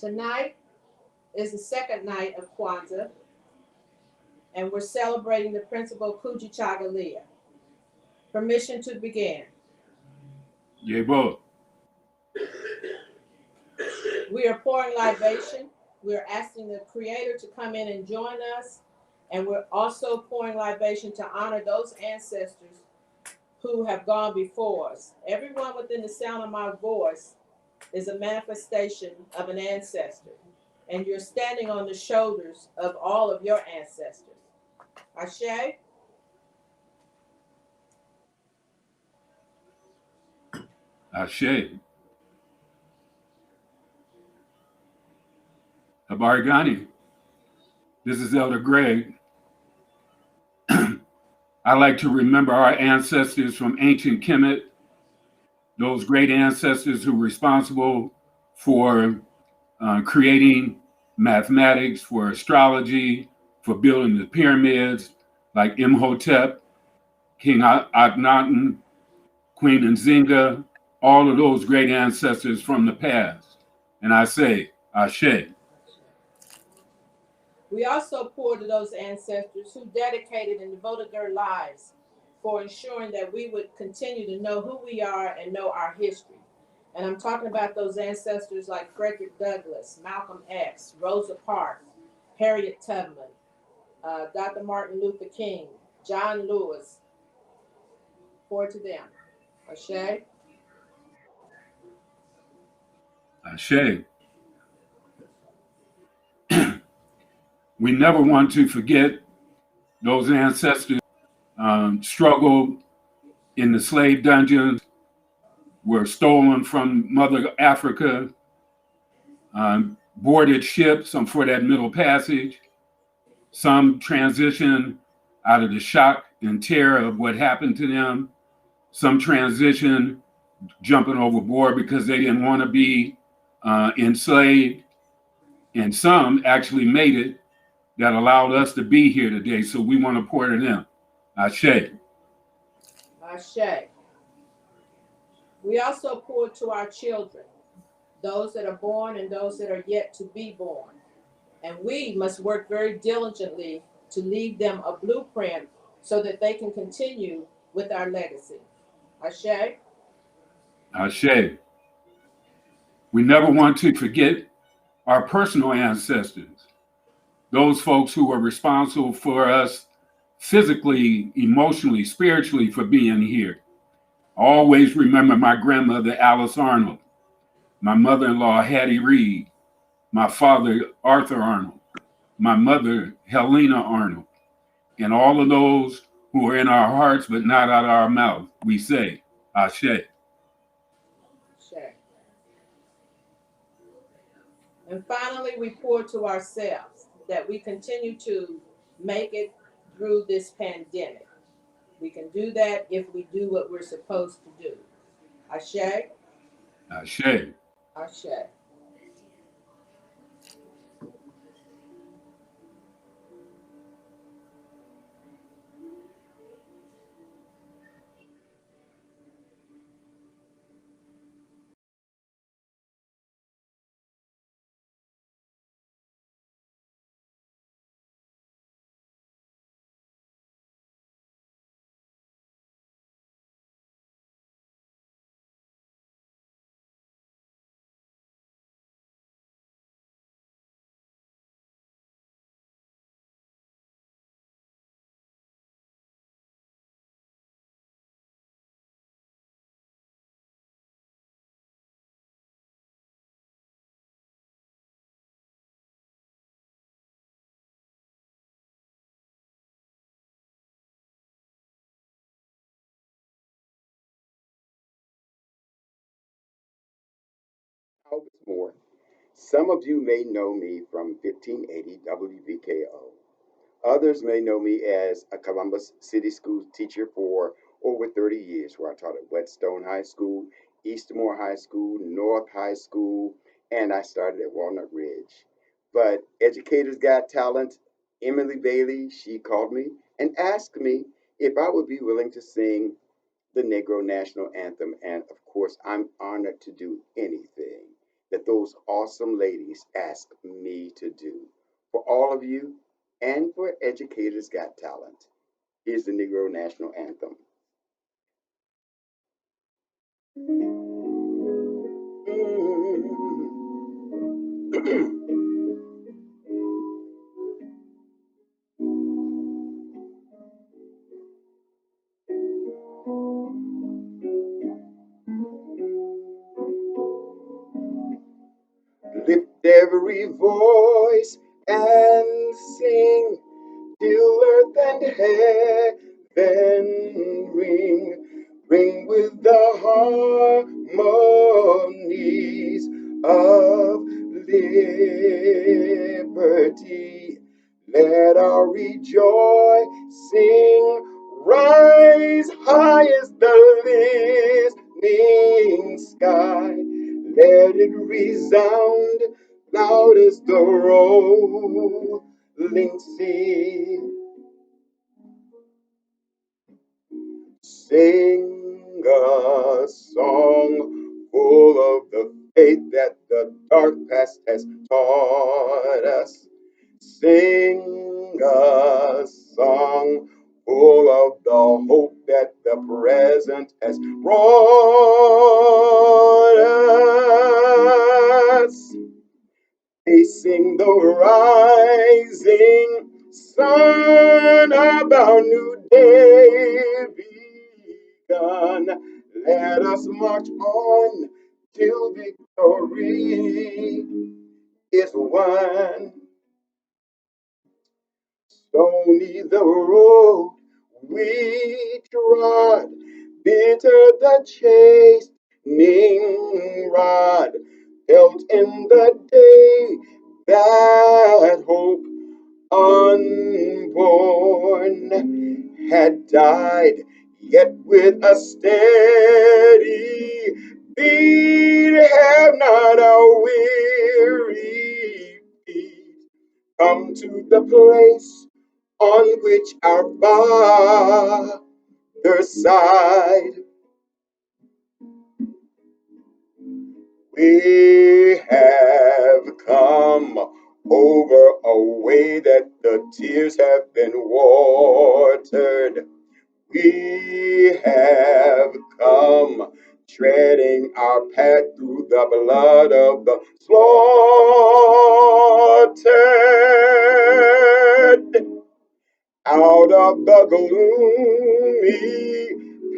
Tonight is the second night of Kwanzaa, and we're celebrating the principle Kujichagulia. Permission to begin. Yeah, boy. We are pouring libation. We're asking the Creator to come in and join us. And we're also pouring libation to honor those ancestors who have gone before us. Everyone within the sound of my voice is a manifestation of an ancestor. And you're standing on the shoulders of all of your ancestors. Ashe? Ashe. Habarigani. This is Elder Greg. I like to remember our ancestors from ancient Kemet, those great ancestors who were responsible for creating mathematics, for astrology, for building the pyramids, like Imhotep, King Akhenaten, Queen Nzinga, all of those great ancestors from the past. And I say, Ashe. We also pour to those ancestors who dedicated and devoted their lives for ensuring that we would continue to know who we are and know our history. And I'm talking about those ancestors like Frederick Douglass, Malcolm X, Rosa Parks, Harriet Tubman, Dr. Martin Luther King, John Lewis. Pour to them. Ashe? Ashe. We never want to forget those ancestors struggled in the slave dungeons, were stolen from Mother Africa, boarded ships for that Middle Passage. Some transitioned out of the shock and terror of what happened to them. Some transitioned jumping overboard because they didn't want to be enslaved. And some actually made it that allowed us to be here today. So we want to pour to them. Ashe. Ashe. We also pour to our children, those that are born and those that are yet to be born. And we must work very diligently to leave them a blueprint so that they can continue with our legacy. Ashe? Ashe. We never want to forget our personal ancestors, those folks who are responsible for us physically, emotionally, spiritually for being here. I always remember my grandmother, Alice Arnold, my mother-in-law, Hattie Reed, my father, Arthur Arnold, my mother, Helena Arnold, and all of those who are in our hearts but not out of our mouth. We say, Ashe. Ashe. And finally, we pour to ourselves that we continue to make it through this pandemic. We can do that if we do what we're supposed to do. Ashe? Ashe. Ashe. Albert Moore. Some of you may know me from 1580 WVKO. Others may know me as a Columbus City School teacher for over 30 years, where I taught at Whetstone High School, Eastmore High School, North High School, and I started at Walnut Ridge. But Educators Got Talent, Emily Bailey, she called me and asked me if I would be willing to sing the Negro National Anthem. And of course, I'm honored to do anything. that those awesome ladies asked me to do. For all of you and for Educators Got Talent, here's the Negro National Anthem. Lift every voice and sing till earth and heaven ring, ring with the harmonies of liberty. Let our rejoicing rise high as the listening sky. Let it resound loud as the rolling sea. Sing a song full of the faith that the dark past has taught us. Sing a song full of the hope that the present has brought us. Facing the rising sun of our new day begun. Let us march on till victory is won. Stony the road we trod, bitter the chastening rod, felt in the day that hope unborn had died, yet with a steady beat have not our weary feet come to the place on which our Father sighed. We have come over a way that the tears have been watered. We have come treading our path through the blood of the slaughtered. Out of the gloomy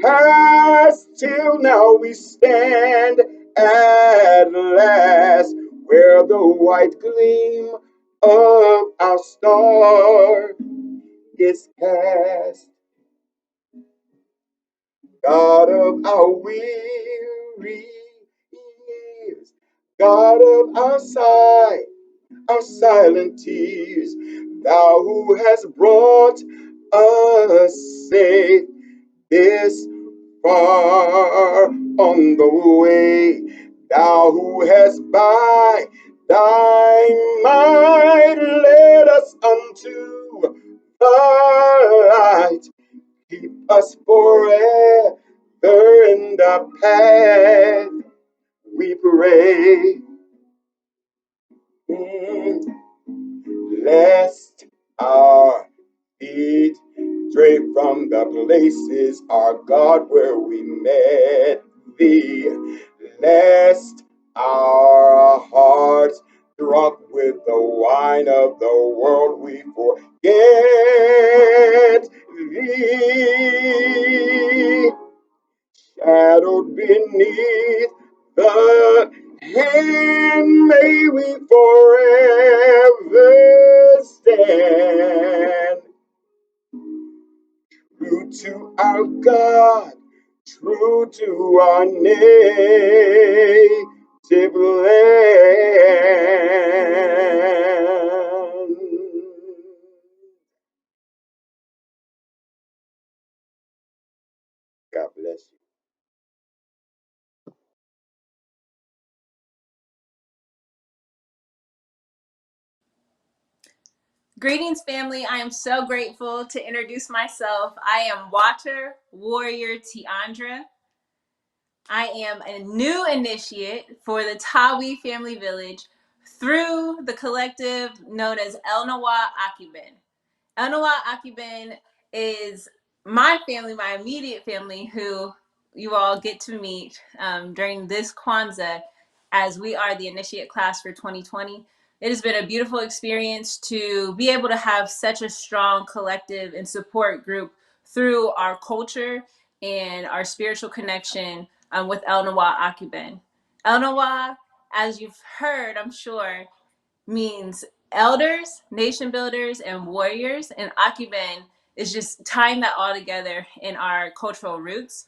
past till now we stand at last where the white gleam of our star is cast. God of our weary years, God of our silent tears, thou who hast brought us safe this far on the way, thou who hast by thy might led us unto the light. Keep us forever in the path, we pray. Lest our feet stray from the places, our God, where we met thee. Lest our hearts, drunk with the wine of the world, we forget thee. Shadowed beneath the hand, may we forever stand. True to our God, true to our native land. God bless you. Greetings, family. I am so grateful to introduce myself. I am Water Warrior Tiandra. I am a new initiate for the Tawi Family Village through the collective known as El Nawa Akiben. El Nawa Akiben is my family, my immediate family, who you all get to meet during this Kwanzaa as we are the initiate class for 2020. It has been a beautiful experience to be able to have such a strong collective and support group through our culture and our spiritual connection with El Nawa Akiben. El Nawa, as you've heard, I'm sure, means elders, nation builders, and warriors. And Akiben is just tying that all together in our cultural roots.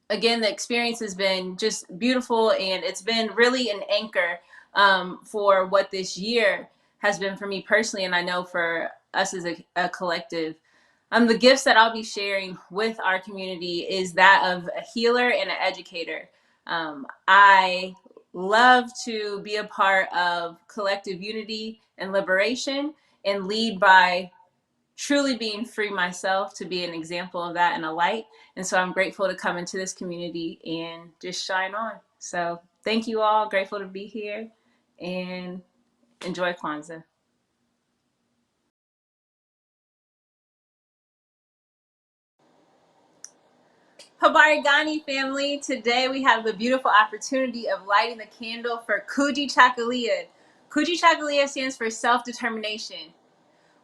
Again, the experience has been just beautiful, and it's been really an anchor for what this year has been for me personally, and I know for us as a collective. The gifts that I'll be sharing with our community is that of a healer and an educator. I love to be a part of collective unity and liberation and lead by truly being free myself to be an example of that and a light. And so I'm grateful to come into this community and just shine on. So thank you all. Grateful to be here and enjoy Kwanzaa. Habari Gani family, today we have the beautiful opportunity of lighting the candle for Kujichagulia. Kujichagulia stands for self-determination.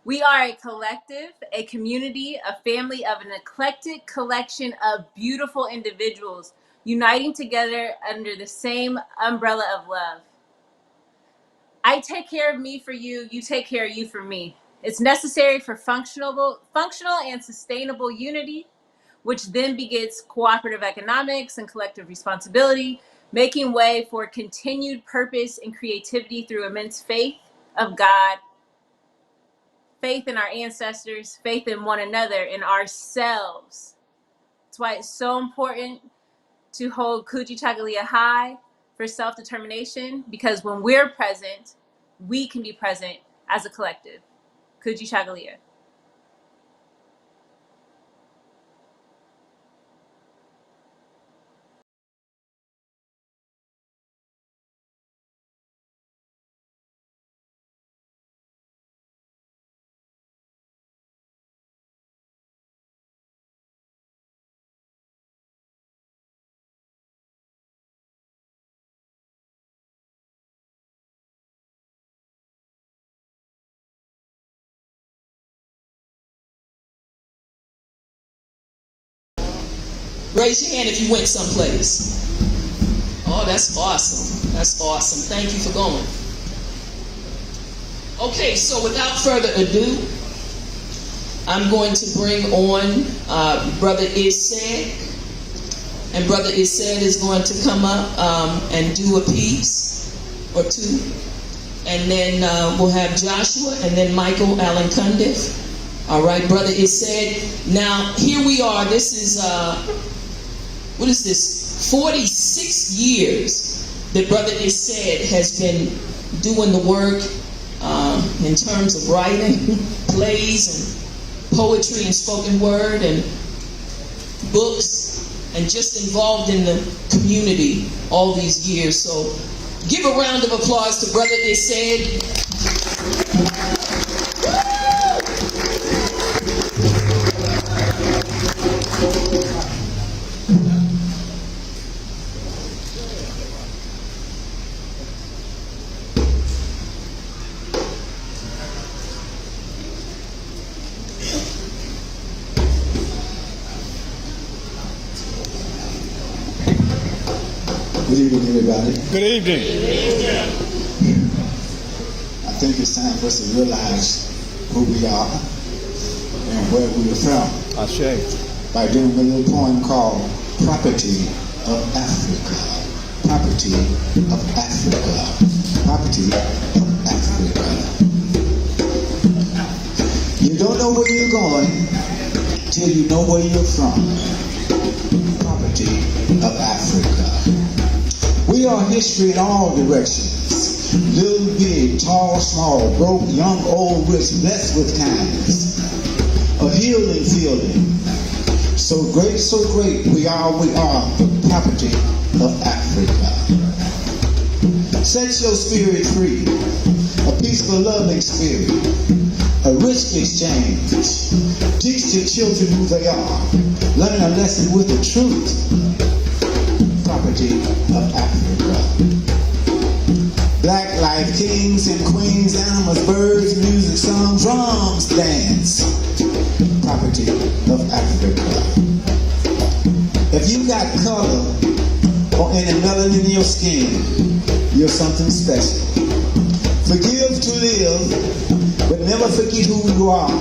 We are a collective, a community, a family of an eclectic collection of beautiful individuals uniting together under the same umbrella of love. I take care of me for you, you take care of you for me. It's necessary for functional and sustainable unity, which then begets cooperative economics and collective responsibility, making way for continued purpose and creativity through immense faith of God, faith in our ancestors, faith in one another, in ourselves. That's why it's so important to hold Kujichagulia high for self-determination, because when we're present, we can be present as a collective. Kujichagulia. Raise your hand if you went someplace. Oh, that's awesome. That's awesome. Thank you for going. Okay, so without further ado, I'm going to bring on Brother Ised. And Brother Ised is going to come up and do a piece or two. And then we'll have Joshua and then Michael Allen Cundiff. All right, Brother Ised. Now, here we are. This is... what is this? 46 years that Brother Ised has been doing the work in terms of writing plays and poetry and spoken word and books, and just involved in the community all these years. So give a round of applause to Brother Ised. Good evening, everybody. Good evening. I think it's time for us to realize who we are and where we are from. Ashe. By doing a little poem called Property of Africa. Property of Africa. Property of Africa. You don't know where you're going till you know where you're from. Property of Africa. We are history in all directions. Little, big, tall, small, broke, young, old, rich, blessed with kindness. A healing feeling. So great, we are the property of Africa. Set your spirit free, a peaceful, loving spirit, a rich exchange. Teach your children who they are, learn a lesson with the truth, property of Africa. Black life, kings and queens, animals, birds, music, songs, drums, dance, property of Africa. If you got color or any melanin in your skin, you're something special. Forgive to live, but never forget who you are.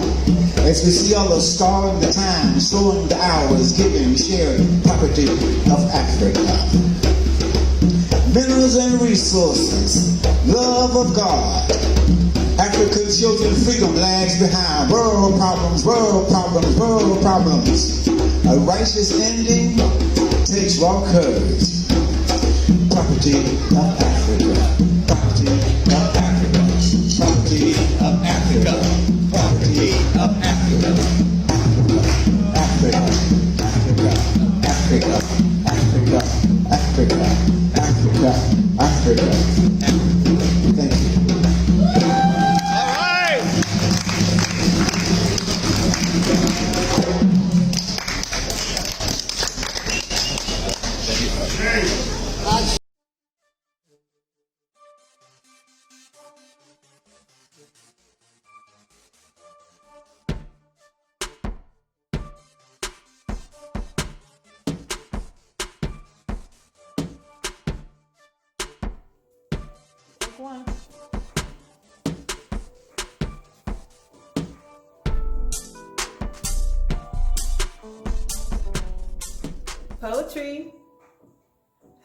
As we see others starving the time, slowing the hours, giving, sharing, property of Africa. Minerals and resources, love of God. African children, freedom lags behind. World problems, world problems, world problems. A righteous ending takes raw courage. Property of Africa. Property of Africa. Property of Africa. Property of Africa. Africa. Africa. Africa. Africa. Africa. Africa. Africa. Thank you. One. Poetry.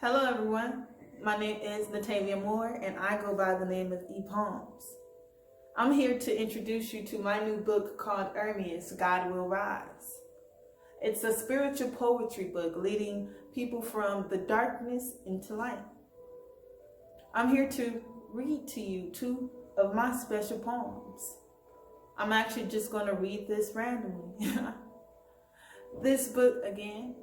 Hello everyone, my name is Natavia Moore and I go by the name of E. Palms. I'm here to introduce you to my new book called Ermias, God Will Rise. It's a spiritual poetry book leading people from the darkness into light. I'm here to read to you 2 of my special poems. I'm actually just going to read this randomly. This book, again,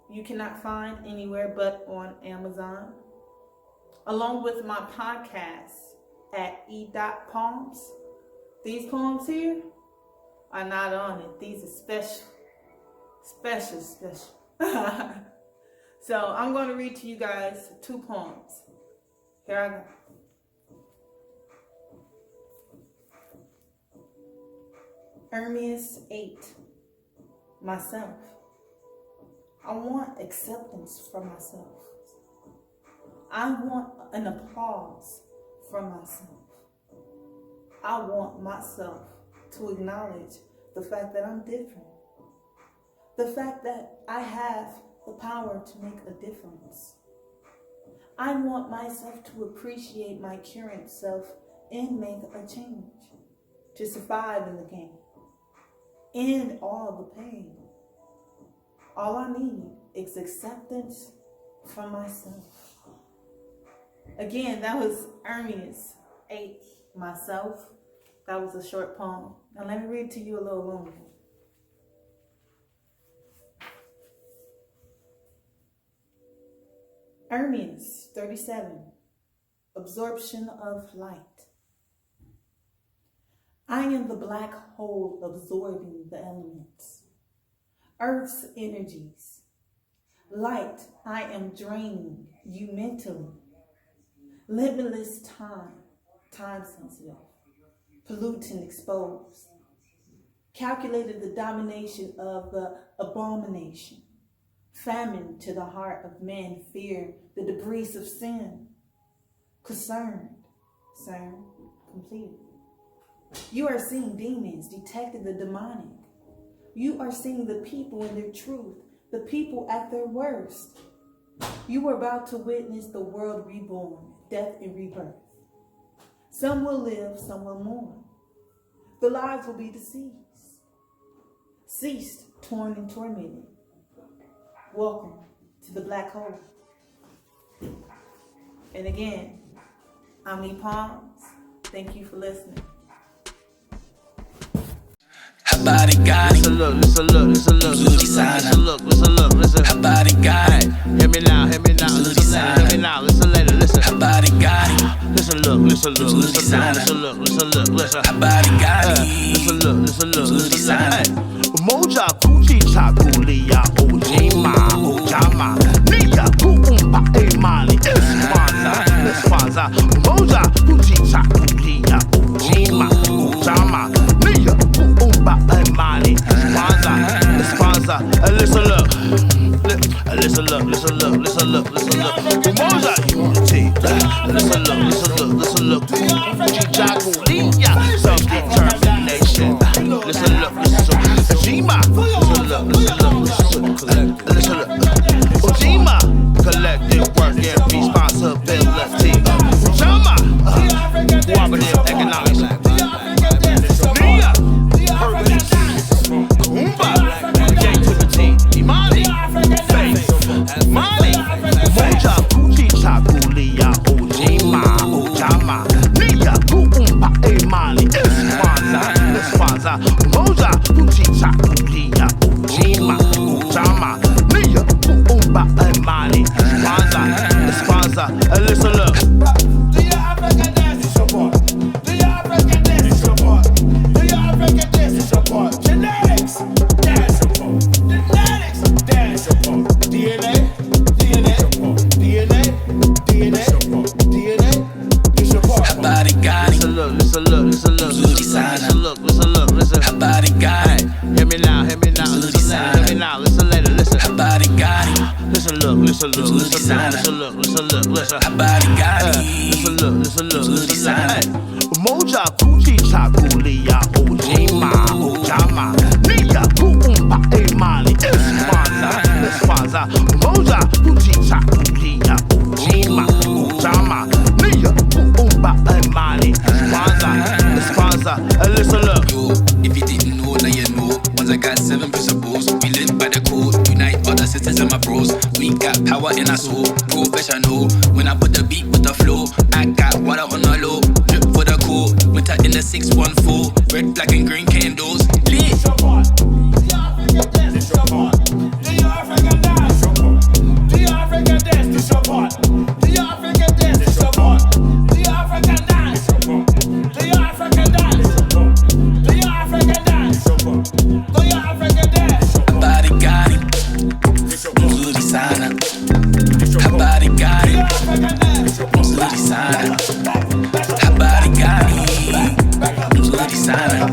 you cannot find anywhere but on Amazon, along with my podcast at e.palms. These poems here are not on it. These are special. So I'm going to read to you guys 2 poems. Here I go. Ermias 8. Myself. I want acceptance from myself. I want an applause from myself. I want myself to acknowledge the fact that I'm different. The fact that I have the power to make a difference. I want myself to appreciate my current self and make a change. To survive in the game. End all the pain. All I need is acceptance from myself. Again, that was Ermias 8, Myself. That was a short poem. Now let me read to you a little longer. Ermias 37, Absorption of Light. I am the black hole absorbing the elements, Earth's energies. Light, I am draining you mentally. Limitless time sensitive, pollutant exposed. Calculated the domination of the abomination. Famine to the heart of man, fear the debris of sin. Concerned, completed. You are seeing demons, detecting the demonic. You are seeing the people in their truth, the people at their worst. You are about to witness the world reborn, death and rebirth. Some will live, some will mourn. The lives will be deceased, ceased, torn and tormented. Welcome to the black hole. And again, I'm E. Palms. Thank you for listening. habari gani? Listen, look, mzuri sana. Listen, habari gani? Hear me now, mzuri sana. Hear me now, listen later, listen. Habari gani? Listen, look, mzuri sana. Listen, habari gani? Listen, mzuri sana. Moja kujichagulia ujima ujama nia kuumba imani Kwanzaa moja kujichagulia ujima ujama nia kuumba imani Kwanzaa listen look moja unity listen look kujichagulia self-determination listen look Ujima, listen look. Ujima, collective work and responsibility. Ujama, cooperative economics. Nia, purpose. Kumba, creativity. Imani, faith. Mali, moja kujichagulia. Ujima, ujama. Nia, kuumba imani. Kwanzaa, moja kujichagulia ujima ujama nia kuumba imani Kwanzaa, listen look. Do your African dance is your part? Do your African dance is your part? Do your African dance is your part? Genetics, dance your part. Genetics, dance your part. DNA, is your part. Habari gani? Listen look. Mzuri sana. Listen. Habari gani? Hear me now. Mzuri sana. Hear me now, listen later, listen. Habari gani? Listen look. Mzuri sana. Listen. Habari gani? Listen look. Mzuri sana. Moja kujichagulia ujima ujama nia kuumba imani Kwanzaa moja kujichagulia ujima ujama nia kuumba imani Kwanzaa, listen look. Yo, if you didn't know, now you know. Once I got 7 principles, we live by the code. Unite all the sisters and my bros. We got power in our soul, professional. When I put the beat with the flow, I got water on the low. Drip for the cool, winter in the 614. Red, black and green candles. Lit. It's your part. The African dance is your part. The African dance is your part. The African dance is your part. The African dance is your part. The African dance is your part. The African dance. The African dance. The African dance. Habari gani? Mzuri sana. Habari gani? Mzuri sana. Habari gani? Mzuri sana.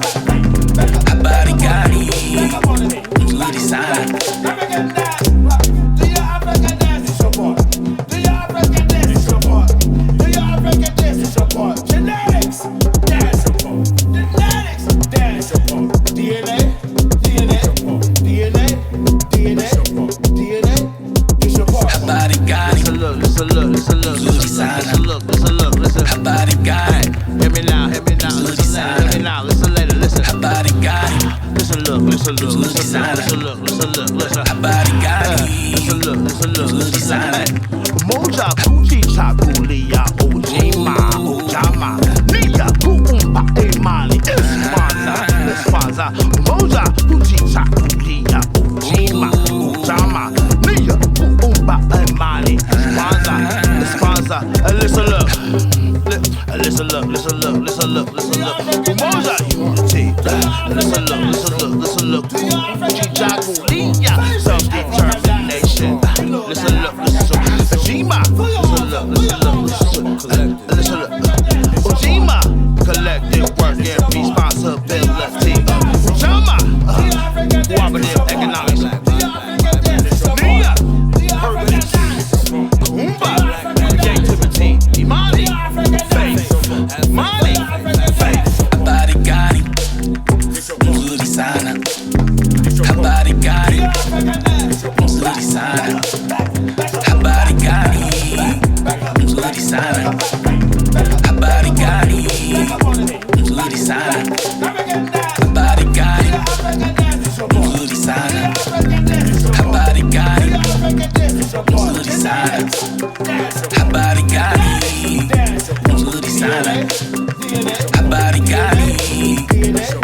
Habari gani? Mzuri sana. The African dance is your part. The African dance is your part. The African dance is your part. Genetics, dance your part. Genetics, dance your part. DNA, is your part. Habari gani? Listen look. Mzuri sana. Listen. Habari gani? Hear me now. Mzuri sana. Hear me now, listen later, listen. Habari gani? Listen look. Mzuri sana. Listen. Habari gani? Listen look. Mzuri sana. Moja kujichagulia ujima ujama nia kuumba imani Kwanzaa, moja kujichagulia ujima ujama nia kuumba imani Kwanzaa, listen look. Moja unity. Listen look. Kujichagulia self-determination. Listen look. Ujima. Listen look. Ujima, collective work and responsibility. Ujama, cooperative economics. Nia, purpose. Kumba, creativity. Imani, faith. Mali, faith. Habari gani? Mzuri sana. Habari gani? Mzuri sana. Habari gani? Mzuri sana. Habari gani? Mzuri sana. Habari gani? Mzuri sana. Habari gani? Mzuri sana. Habari gani? Mzuri sana. Habari gani?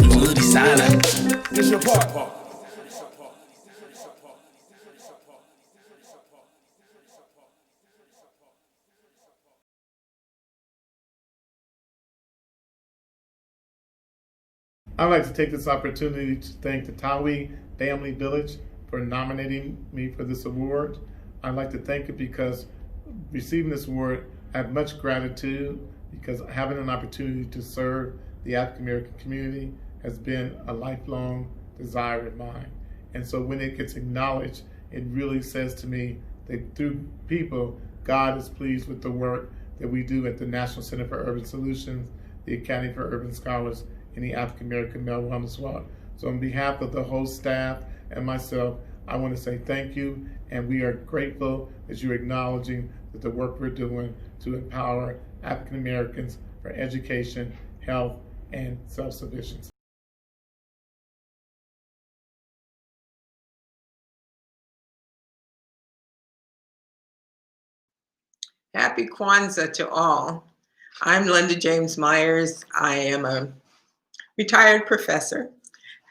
Mzuri sana. Finish your part. I'd like to take this opportunity to thank the Tawi Family Village for nominating me for this award. I'd like to thank it because receiving this award, I have much gratitude because having an opportunity to serve the African American community has been a lifelong desire of mine. And so when it gets acknowledged, it really says to me that through people, God is pleased with the work that we do at the National Center for Urban Solutions, the Academy for Urban Scholars, and the African American Male Wellness Walk. So on behalf of the whole staff and myself, I want to say thank you, and we are grateful that you're acknowledging that the work we're doing to empower African Americans for education, health, and self-sufficiency. Happy Kwanzaa to all. I'm Linda James Myers. I am a retired professor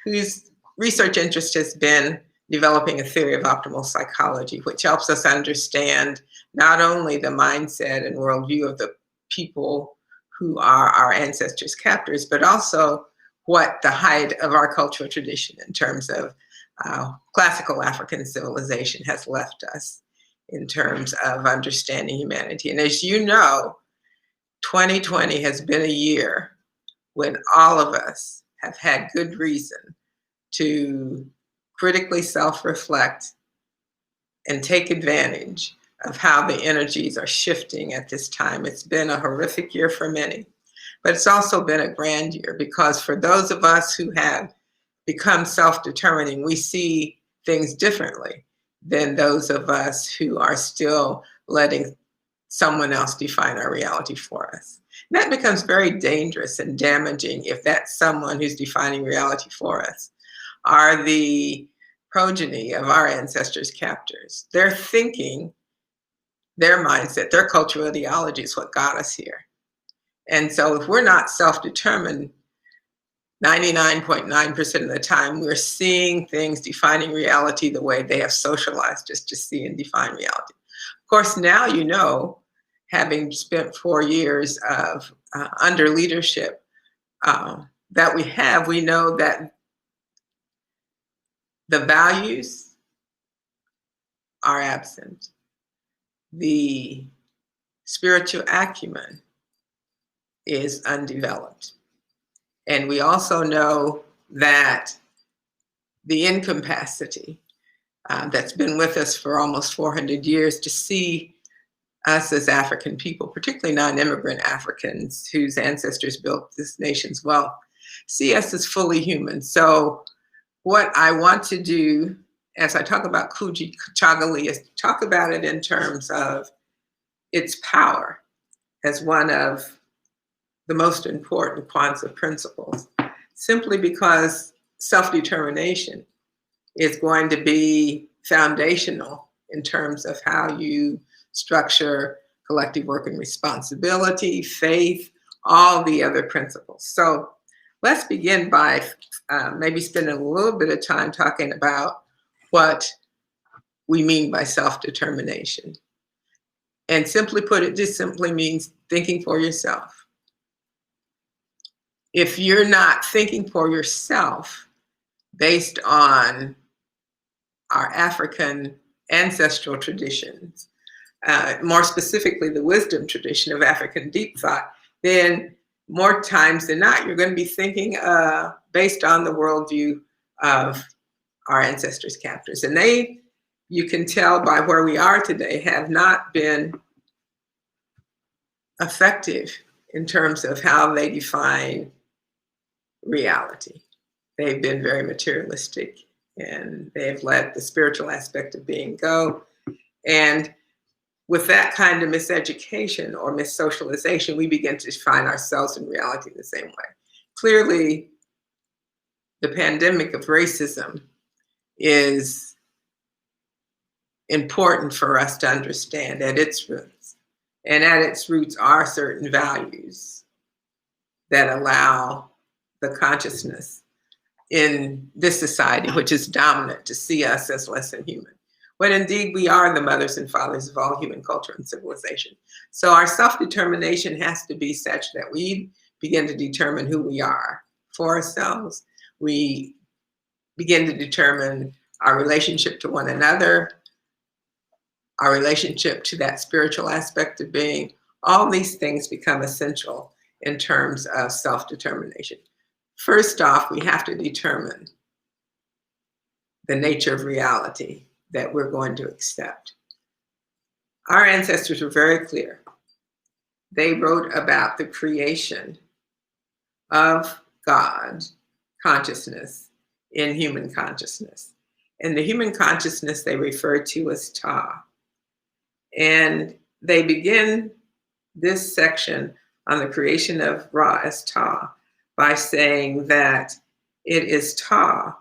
whose research interest has been developing a theory of optimal psychology, which helps us understand not only the mindset and worldview of the people who are our ancestors' captors, but also what the height of our cultural tradition in terms of classical African civilization has left us in terms of understanding humanity. And as you know, 2020 has been a year when all of us have had good reason to critically self-reflect and take advantage of how the energies are shifting at this time. It's been a horrific year for many, but it's also been a grand year because for those of us who have become self-determining, we see things differently than those of us who are still letting someone else define our reality for us. And that becomes very dangerous and damaging if that someone who's defining reality for us are the progeny of our ancestors' captors. Their thinking, their mindset, their cultural ideology is what got us here. And so if we're not self-determined, 99.9% of the time, we're seeing things, defining reality the way they have socialized us to see and define reality. Of course, now you know, having spent 4 years of under leadership that we know that the values are absent. The spiritual acumen is undeveloped. And we also know that the incapacity that's been with us for almost 400 years to see us as African people, particularly non-immigrant Africans whose ancestors built this nation's wealth, see us as fully human. So what I want to do as I talk about Kujichagulia is talk about it in terms of its power as one of the most important Kwanzaa principles, simply because self-determination is going to be foundational in terms of how you structure collective work and responsibility, faith, all the other principles. So let's begin by maybe spending a little bit of time talking about what we mean by self-determination. And simply put, it just simply means thinking for yourself. If you're not thinking for yourself based on our African ancestral traditions, more specifically the wisdom tradition of African deep thought, then more times than not, you're going to be thinking based on the worldview of our ancestors' captors. And they, you can tell by where we are today, have not been effective in terms of how they define reality. They've been very materialistic, and they've let the spiritual aspect of being go. And with that kind of miseducation or missocialization, we begin to define ourselves in reality the same way. Clearly, the pandemic of racism is important for us to understand at its roots. And at its roots are certain values that allow the consciousness in this society, which is dominant to see us as less than human. But indeed, we are the mothers and fathers of all human culture and civilization. So our self-determination has to be such that we begin to determine who we are for ourselves. We begin to determine our relationship to one another, our relationship to that spiritual aspect of being. All these things become essential in terms of self-determination. First off, we have to determine the nature of reality that we're going to accept. Our ancestors were very clear. They wrote about the creation of God consciousness in human consciousness. And the human consciousness they refer to as Ta. And they begin this section on the creation of Ra as Ta by saying that it is Ta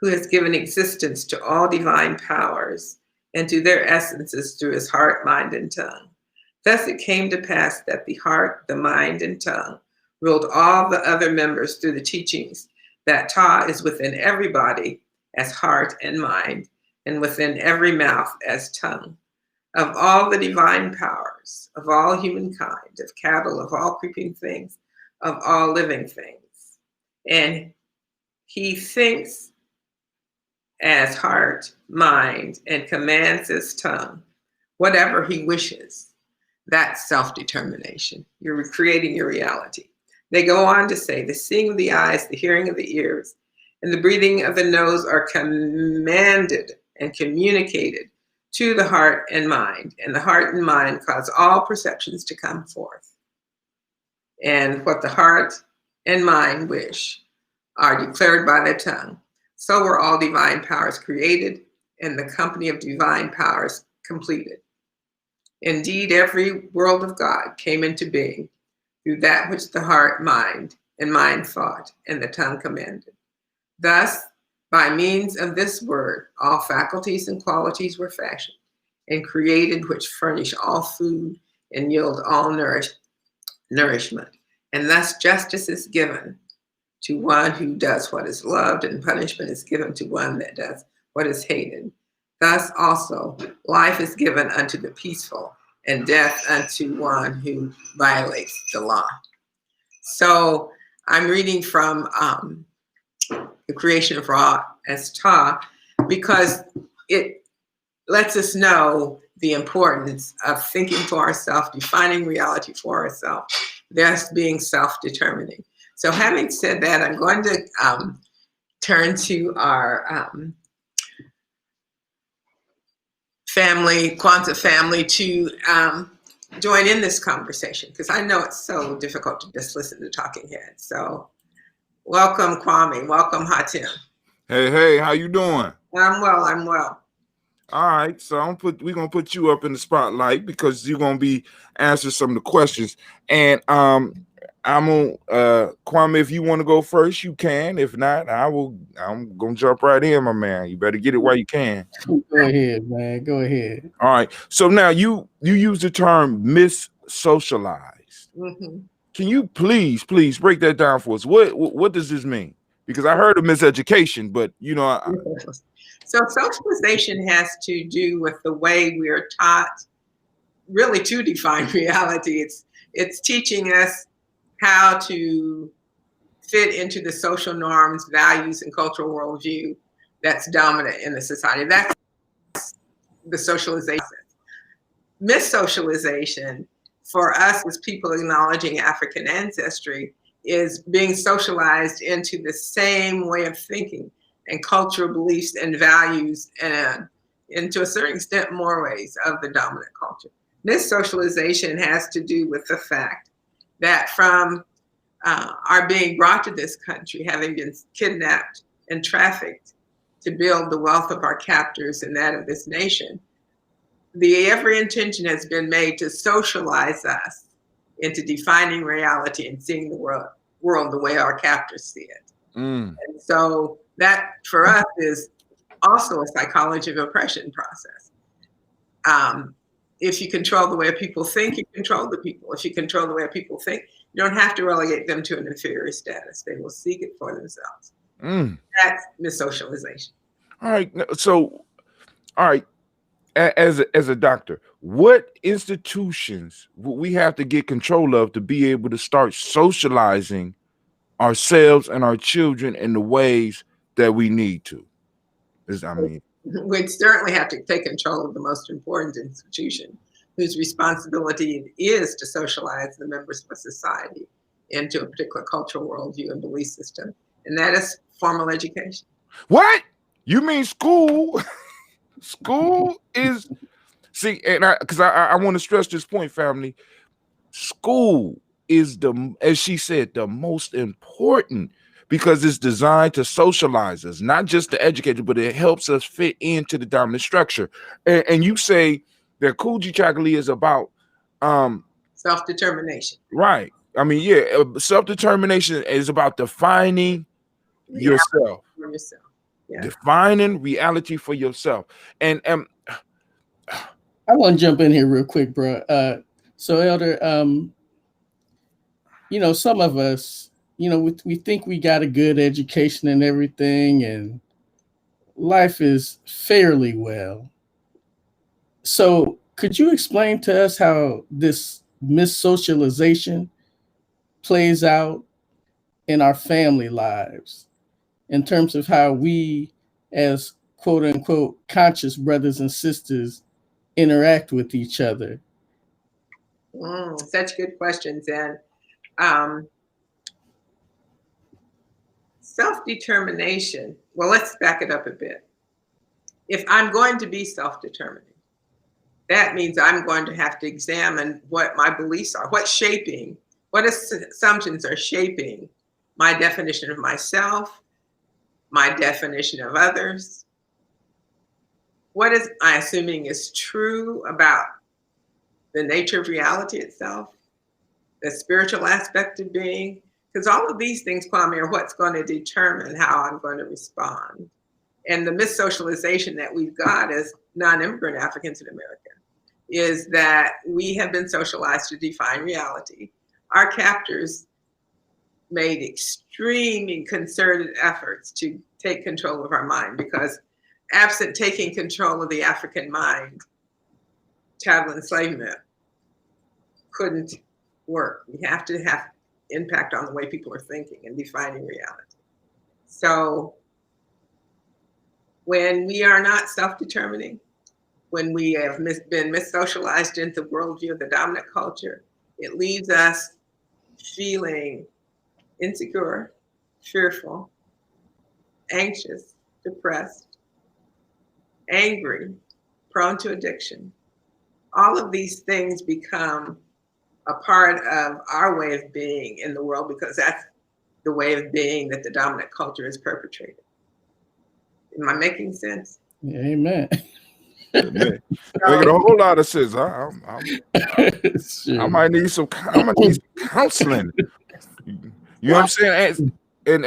who has given existence to all divine powers and to their essences through his heart, mind, and tongue. Thus it came to pass that the heart, the mind, and tongue ruled all the other members through the teachings that Ta is within everybody as heart and mind, and within every mouth as tongue. Of all the divine powers, of all humankind, of cattle, of all creeping things, of all living things. And he thinks as heart, mind, and commands his tongue, whatever he wishes. That's self-determination. You're creating your reality. They go on to say, the seeing of the eyes, the hearing of the ears, and the breathing of the nose are commanded and communicated to the heart and mind. And the heart and mind cause all perceptions to come forth. And what the heart and mind wish are declared by the tongue. So were all divine powers created, and the company of divine powers completed. Indeed, every world of God came into being through that which the heart, mind, and mind thought, and the tongue commanded. Thus, by means of this word, all faculties and qualities were fashioned and created, which furnish all food and yield all nourishment. And thus justice is given to one who does what is loved, and punishment is given to one that does what is hated. Thus also life is given unto the peaceful, and death unto one who violates the law. So I'm reading from the creation of Ra as Ta, because it lets us know the importance of thinking for ourselves, defining reality for ourselves, thus being self-determining. So having said that, I'm going to turn to our Kwanzaa family to join in this conversation, because I know it's so difficult to just listen to talking heads. So welcome, Kwame. Welcome, Hatim. Hey, how you doing? I'm well. All right, so we're gonna put you up in the spotlight because you're gonna be answering some of the questions. And I'm gonna Kwame, if you want to go first, you can. If not, I'm gonna jump right in, my man. You better get it while you can. Go ahead, man. Go ahead. All right. So now you use the term mis-socialized. Mm-hmm. Can you please break that down for us? What does this mean? Because I heard of miseducation, but So socialization has to do with the way we're taught really to define reality. It's teaching us how to fit into the social norms, values, and cultural worldview that's dominant in the society. That's the socialization. Mis-socialization for us as people acknowledging African ancestry is being socialized into the same way of thinking and cultural beliefs and values, and to a certain extent, mores of the dominant culture. This socialization has to do with the fact that from our being brought to this country, having been kidnapped and trafficked to build the wealth of our captors and that of this nation, every intention has been made to socialize us into defining reality and seeing the world the way our captors see it. And so that for us is also a psychology of oppression process. If you control the way people think, you control the people. If you control the way people think, you don't have to relegate them to an inferior status. They will seek it for themselves. That's missocialization. All right. So, all right. As a doctor, what institutions would we have to get control of to be able to start socializing ourselves and our children in the ways that we need to? We'd certainly have to take control of the most important institution, whose responsibility it is to socialize the members of a society into a particular cultural worldview and belief system, and that is formal education. What? You mean school? School is, see, and I want to stress this point, family. School is as she said, the most important, because it's designed to socialize us, not just to educate us, but it helps us fit into the dominant structure. And you say that Kujichagulia is about self-determination. Right. I mean, yeah, self-determination is about defining yourself. For yourself. Yeah. Defining reality for yourself. And I want to jump in here real quick, bro. So, Elder, some of us, we think we got a good education and everything, and life is fairly well. So, could you explain to us how this missocialization plays out in our family lives in terms of how we, as quote unquote conscious brothers and sisters, interact with each other? Such good questions. And self-determination, well, let's back it up a bit. If I'm going to be self-determining, that means I'm going to have to examine what my beliefs are, what assumptions are shaping my definition of myself, my definition of others. What is I assuming is true about the nature of reality itself, the spiritual aspect of being? Because all of these things, Kwame, are what's going to determine how I'm going to respond. And the missocialization that we've got as non-immigrant Africans in America is that we have been socialized to define reality. Our captors made extremely concerted efforts to take control of our mind, because absent taking control of the African mind, chattel enslavement couldn't work. We have to have impact on the way people are thinking and defining reality. So when we are not self-determining, when we have been missocialized into the worldview of the dominant culture, it leaves us feeling insecure, fearful, anxious, depressed, angry, prone to addiction. All of these things become a part of our way of being in the world, because that's the way of being that the dominant culture has perpetrated. Am I making sense? Yeah, amen. Making a whole lot of sense. I might need some counseling. You know what I'm saying? And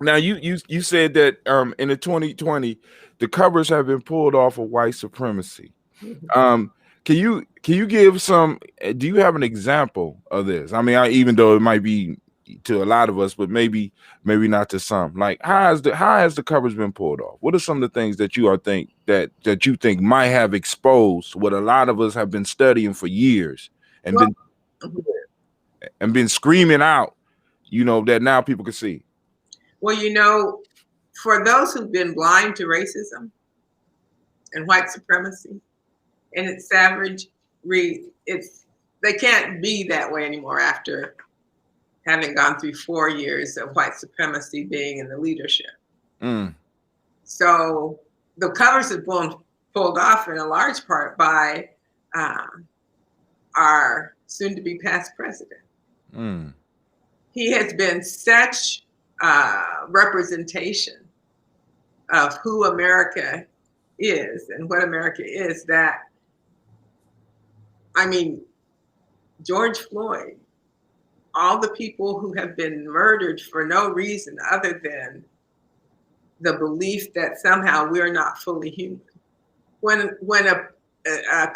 now you said that in the 2020 the covers have been pulled off of white supremacy. Can you give some? Do you have an example of this? I mean, even though it might be to a lot of us, but maybe not to some. Like, how has the covers been pulled off? What are some of the things that you think might have exposed what a lot of us have been studying for years and been screaming out, that now people can see? Well, for those who've been blind to racism and white supremacy and its savagery, they can't be that way anymore after having gone through 4 years of white supremacy being in the leadership. So the covers have been pulled off in a large part by our soon-to-be past president. He has been such representation of who America is and what America is that, I mean, George Floyd, all the people who have been murdered for no reason other than the belief that somehow we're not fully human. When a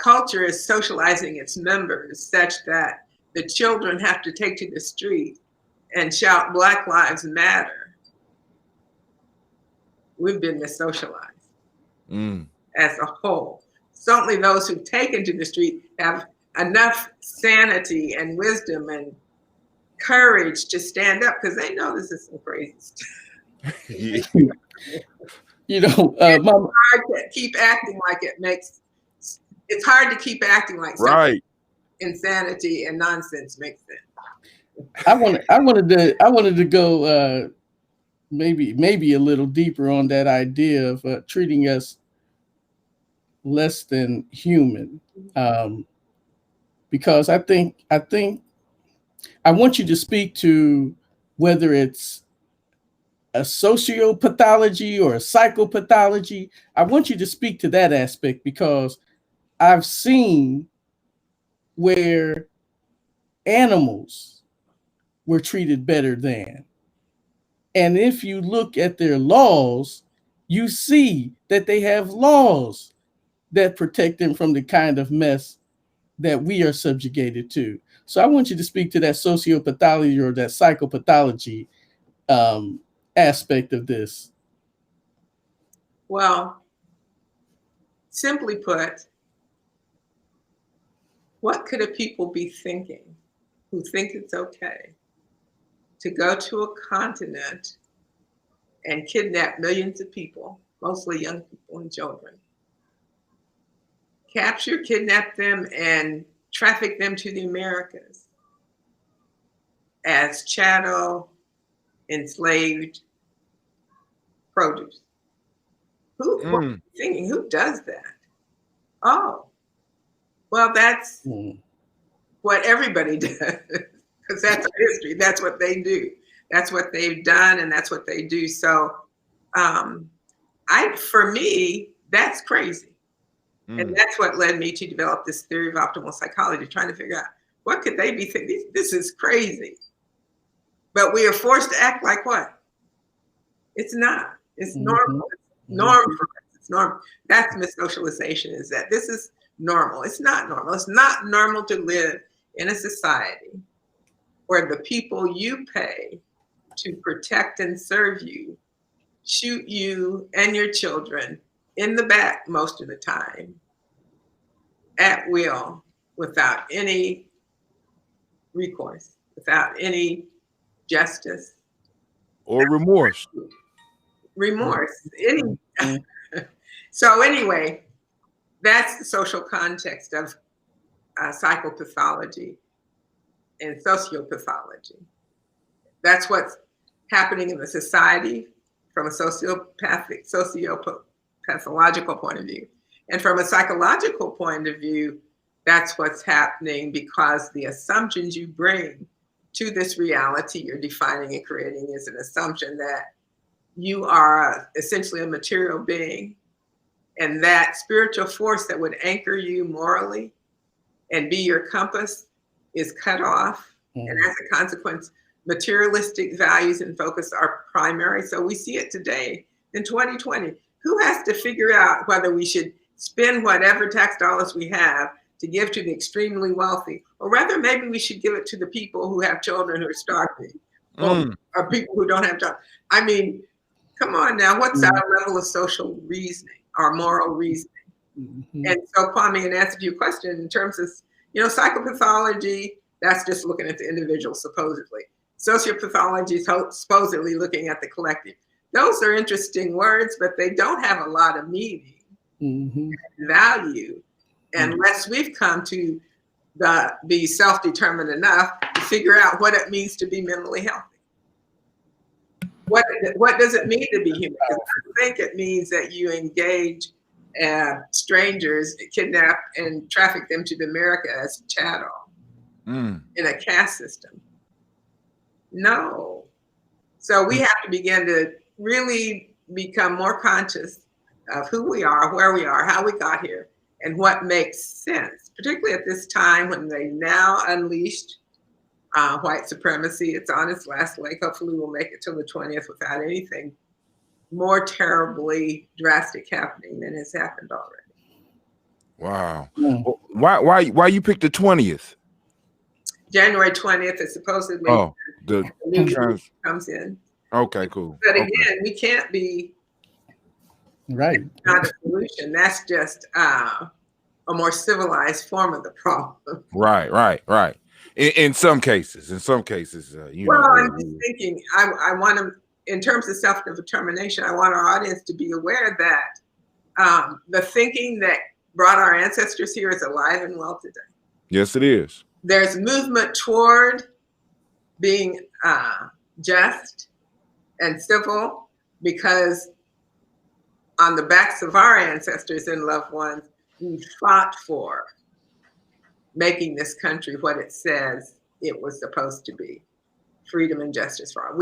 culture is socializing its members such that the children have to take to the street and shout Black Lives Matter, we've been missocialized as a whole. Certainly those who've taken to the street have enough sanity and wisdom and courage to stand up because they know this is some crazy stuff. You know, it's hard to keep acting like it's hard to keep acting like right. Insanity and nonsense makes sense. I wanted to go maybe a little deeper on that idea of treating us less than human, because I think I want you to speak to whether it's a sociopathology or a psychopathology. I want you to speak to that aspect because I've seen where animals were treated better than. And if you look at their laws, you see that they have laws that protect them from the kind of mess that we are subjugated to. So I want you to speak to that sociopathology or that psychopathology aspect of this. Well, simply put, what could a people be thinking who think it's okay to go to a continent and kidnap millions of people, mostly young people and children, capture, kidnap them, and traffic them to the Americas as chattel, enslaved produce? Who thinking? Who does that? Oh, well, that's what everybody does, because that's our history. That's what they do. That's what they've done, and that's what they do. So, for me, that's crazy, and that's what led me to develop this theory of optimal psychology, trying to figure out what could they be thinking. This is crazy, but we are forced to act like what? It's not. It's normal. It's normal for us. It's normal. That's missocialization. Is that this is normal? It's not normal. It's not normal to live in a society where the people you pay to protect and serve you shoot you and your children in the back most of the time at will, without any recourse, without any justice or remorse. So anyway, that's the social context of psychopathology and sociopathology. That's what's happening in the society from a sociopathological point of view. And from a psychological point of view, that's what's happening because the assumptions you bring to this reality you're defining and creating is an assumption that you are essentially a material being, and that spiritual force that would anchor you morally and be your compass is cut off. And as a consequence, materialistic values and focus are primary. So we see it today in 2020. Who has to figure out whether we should spend whatever tax dollars we have to give to the extremely wealthy, or rather maybe we should give it to the people who have children who are starving, or people who don't have jobs? I mean, come on now, what's our level of social reasoning, our moral reasoning? And so, Kwame, in answer to your question, in terms of, psychopathology, that's just looking at the individual, supposedly. Sociopathology is supposedly looking at the collective. Those are interesting words, but they don't have a lot of meaning and value unless we've come to be self-determined enough to figure out what it means to be mentally healthy. What does it mean to be human? I think it means that you engage strangers, kidnap and traffic them to the America as chattel in a caste system. No. So we have to begin to really become more conscious of who we are, where we are, how we got here, and what makes sense, particularly at this time when they now unleashed white supremacy. It's on its last leg. Hopefully we'll make it till the 20th without anything more terribly drastic happening than has happened already. Wow. Why you picked the 20th? January 20th is supposedly Oh, the new year comes in. Okay, cool. But again, Okay. we can't be Right. not a solution. That's just a more civilized form of the problem. Right. In some cases, you Well, know. I'm just thinking, I want to, in terms of self-determination, I want our audience to be aware that the thinking that brought our ancestors here is alive and well today. Yes, it is. There's movement toward being just and civil because on the backs of our ancestors and loved ones, we fought for making this country what it says it was supposed to be. Freedom and justice for all.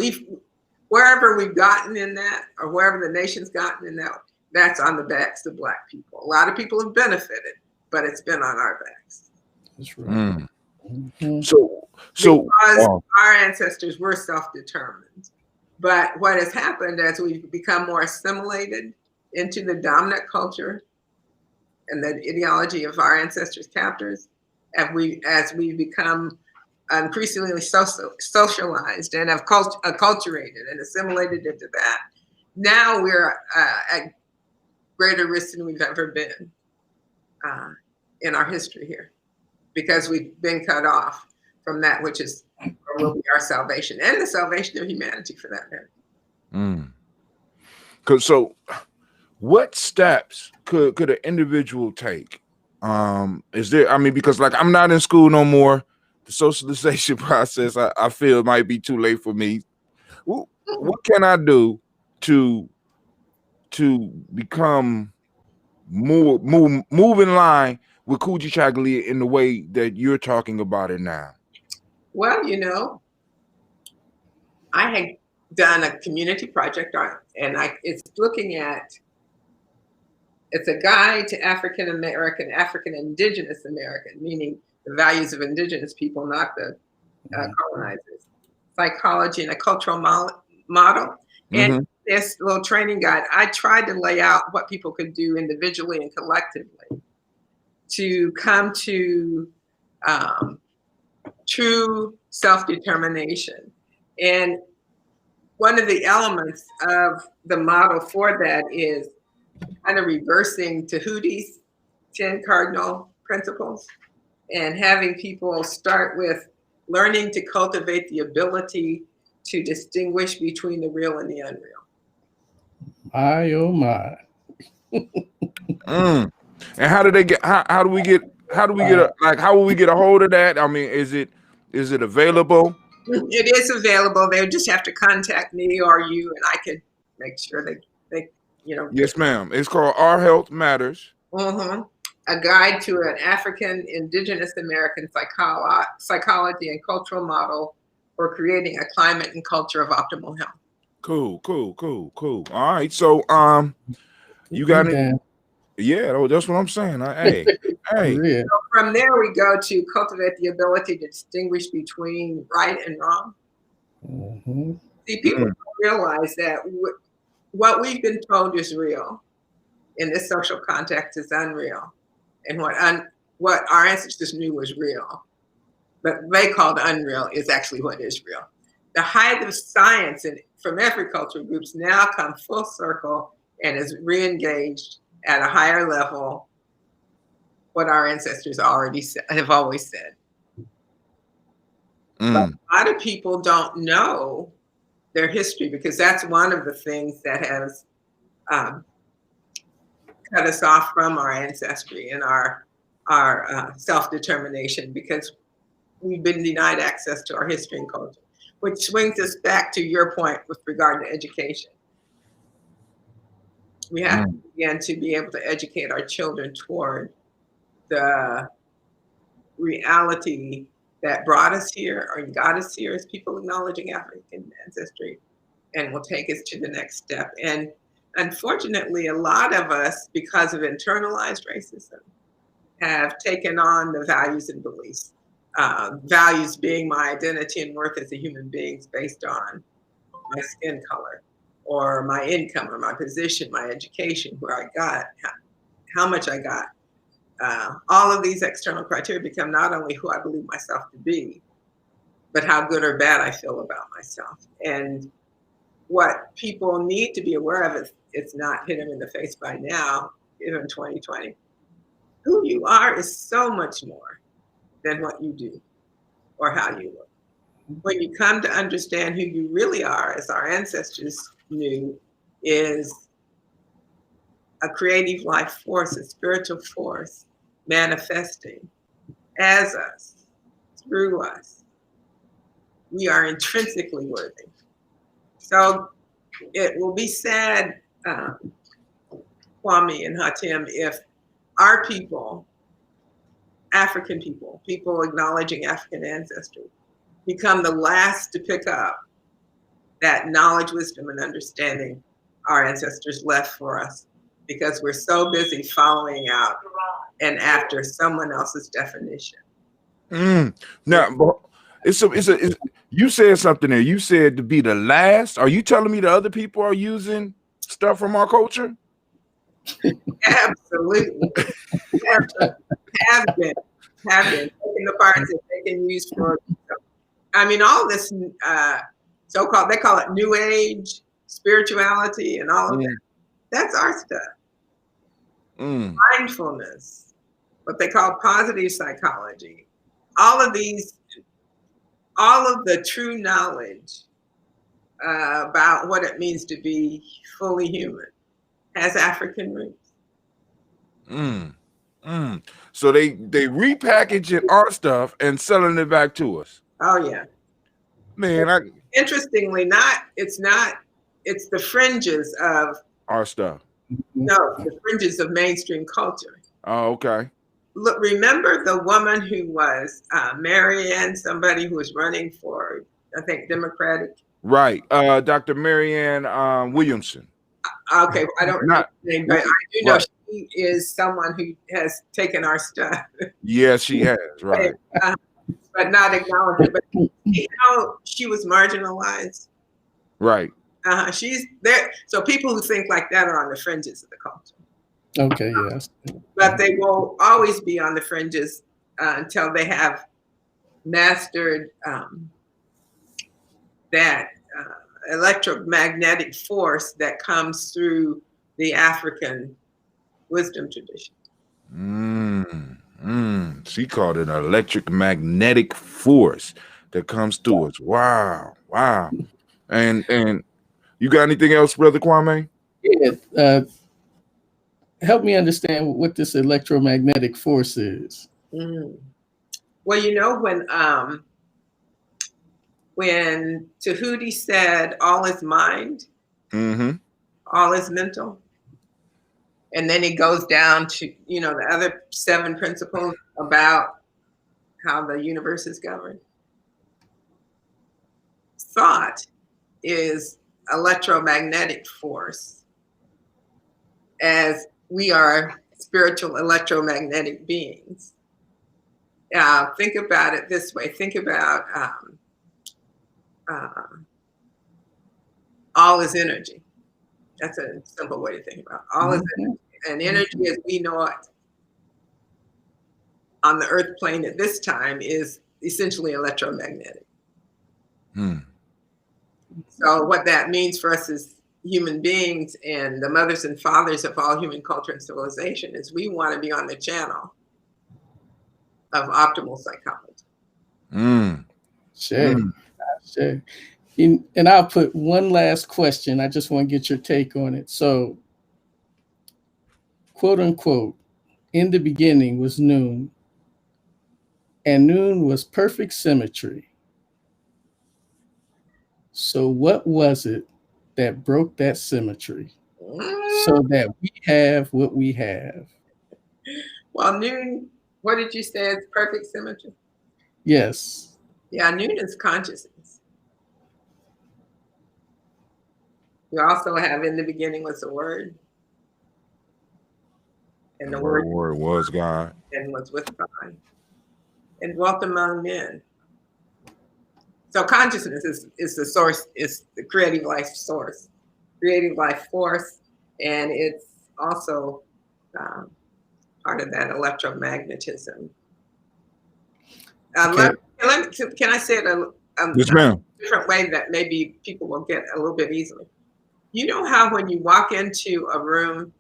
Wherever we've gotten in that, or wherever the nation's gotten in that, that's on the backs of Black people. A lot of people have benefited, but it's been on our backs. That's right. So because our ancestors were self-determined. But what has happened as we've become more assimilated into the dominant culture and the ideology of our ancestors' captors, as we become increasingly socialized and have acculturated and assimilated into that, now we're at greater risk than we've ever been in our history here, because we've been cut off from that which is or will be our salvation and the salvation of humanity, for that matter. So what steps could an individual take? Is there, I mean, because like I'm not in school no more. The socialization process, I feel might be too late for me. What can I do to become move in line with Kujichagulia in the way that you're talking about it now? Well, you know, I had done a community project on, and it's looking at, it's a guide to African American, African Indigenous American, meaning the values of Indigenous people, not the colonizers, psychology and a cultural model. And this little training guide, I tried to lay out what people could do individually and collectively to come to true self-determination. And one of the elements of the model for that is kind of reversing Tahuti's 10 cardinal principles and having people start with learning to cultivate the ability to distinguish between the real and the unreal. My, oh my. And how do they get, how do we get how will we get a hold of that? I mean, is it available? It is available. They just have to contact me or you, and I can make sure they you know. Yes, ma'am. It's called Our Health Matters. A guide to an African Indigenous American psychology and cultural model for creating a climate and culture of optimal health. Cool. All right. So you got it. Yeah, that's what I'm saying. Hey. So from there we go to cultivate the ability to distinguish between right and wrong. See, people don't realize that what we've been told is real in this social context is unreal, and what our ancestors knew was real, but they called unreal, is actually what is real. The height of science from every cultural groups now come full circle and is re-engaged at a higher level what our ancestors have always said. But a lot of people don't know their history, because that's one of the things that has cut us off from our ancestry and our self-determination, because we've been denied access to our history and culture, which swings us back to your point with regard to education. We have to begin to be able to educate our children toward the reality that brought us here or got us here as people acknowledging African ancestry, and will take us to the next step. And unfortunately, a lot of us, because of internalized racism, have taken on the values and beliefs. Values being my identity and worth as a human being based on my skin color, or my income, or my position, my education, where I got, how much I got. All of these external criteria become not only who I believe myself to be, but how good or bad I feel about myself. And what people need to be aware of is, it's not hit them in the face by now, even in 2020. Who you are is so much more than what you do or how you look. When you come to understand who you really are, as our ancestors knew, is a creative life force, a spiritual force manifesting as us, through us. We are intrinsically worthy. So it will be sad, Kwame and Hatim, if our people, African people, people acknowledging African ancestry, become the last to pick up that knowledge, wisdom, and understanding our ancestors left for us, because we're so busy following out and after someone else's definition. Now, you said something there. You said to be the last. Are you telling me the other people are using stuff from our culture? Absolutely. have been taking the parts that they can use for, I mean, all this so-called, they call it New Age spirituality and all of that. That's our stuff. Mindfulness, what they call positive psychology, all of these, all of the true knowledge about what it means to be fully human has African roots. So they repackaging our stuff and selling it back to us. Oh yeah, man. Interestingly, it's the fringes of our stuff. No, the fringes of mainstream culture. Oh, okay. Look, remember the woman who was Marianne, somebody who was running for, I think, Democratic. Right, Dr. Marianne Williamson. Okay, I don't know her name, but I do know she is someone who has taken our stuff. Yes, she has, right. But not acknowledged it. But you know, she was marginalized. Right. She's there. So people who think like that are on the fringes of the culture. Okay, yes. But they will always be on the fringes until they have mastered that electromagnetic force that comes through the African wisdom tradition. She called it an electromagnetic force that comes through us. Wow. And you got anything else, Brother Kwame? Yeah. Help me understand what this electromagnetic force is. Well, you know, when Tahuti said all is mind, all is mental, and then it goes down to, you know, the other 7 principles about how the universe is governed. Thought is electromagnetic force, as we are spiritual electromagnetic beings. Think about it this way. Think about all is energy. That's a simple way to think about it. All is energy. And energy as we know it on the earth plane at this time is essentially electromagnetic. So what that means for us as human beings and the mothers and fathers of all human culture and civilization is we want to be on the channel of optimal psychology. Sure. And I'll put one last question. I just want to get your take on it. So, quote unquote, in the beginning was noon, and noon was perfect symmetry. So what was it that broke that symmetry so that we have what we have? Well, noon, what did you say is perfect symmetry? Yes. Yeah, noon is consciousness. You also have in the beginning was the word. And the word was God. And was with God. And dwelt among men. So consciousness is the source, is the creative life source, creative life force, and it's also part of that electromagnetism. Can I say it Yes, ma'am. different way that maybe people will get a little bit easily. You know how when you walk into a room,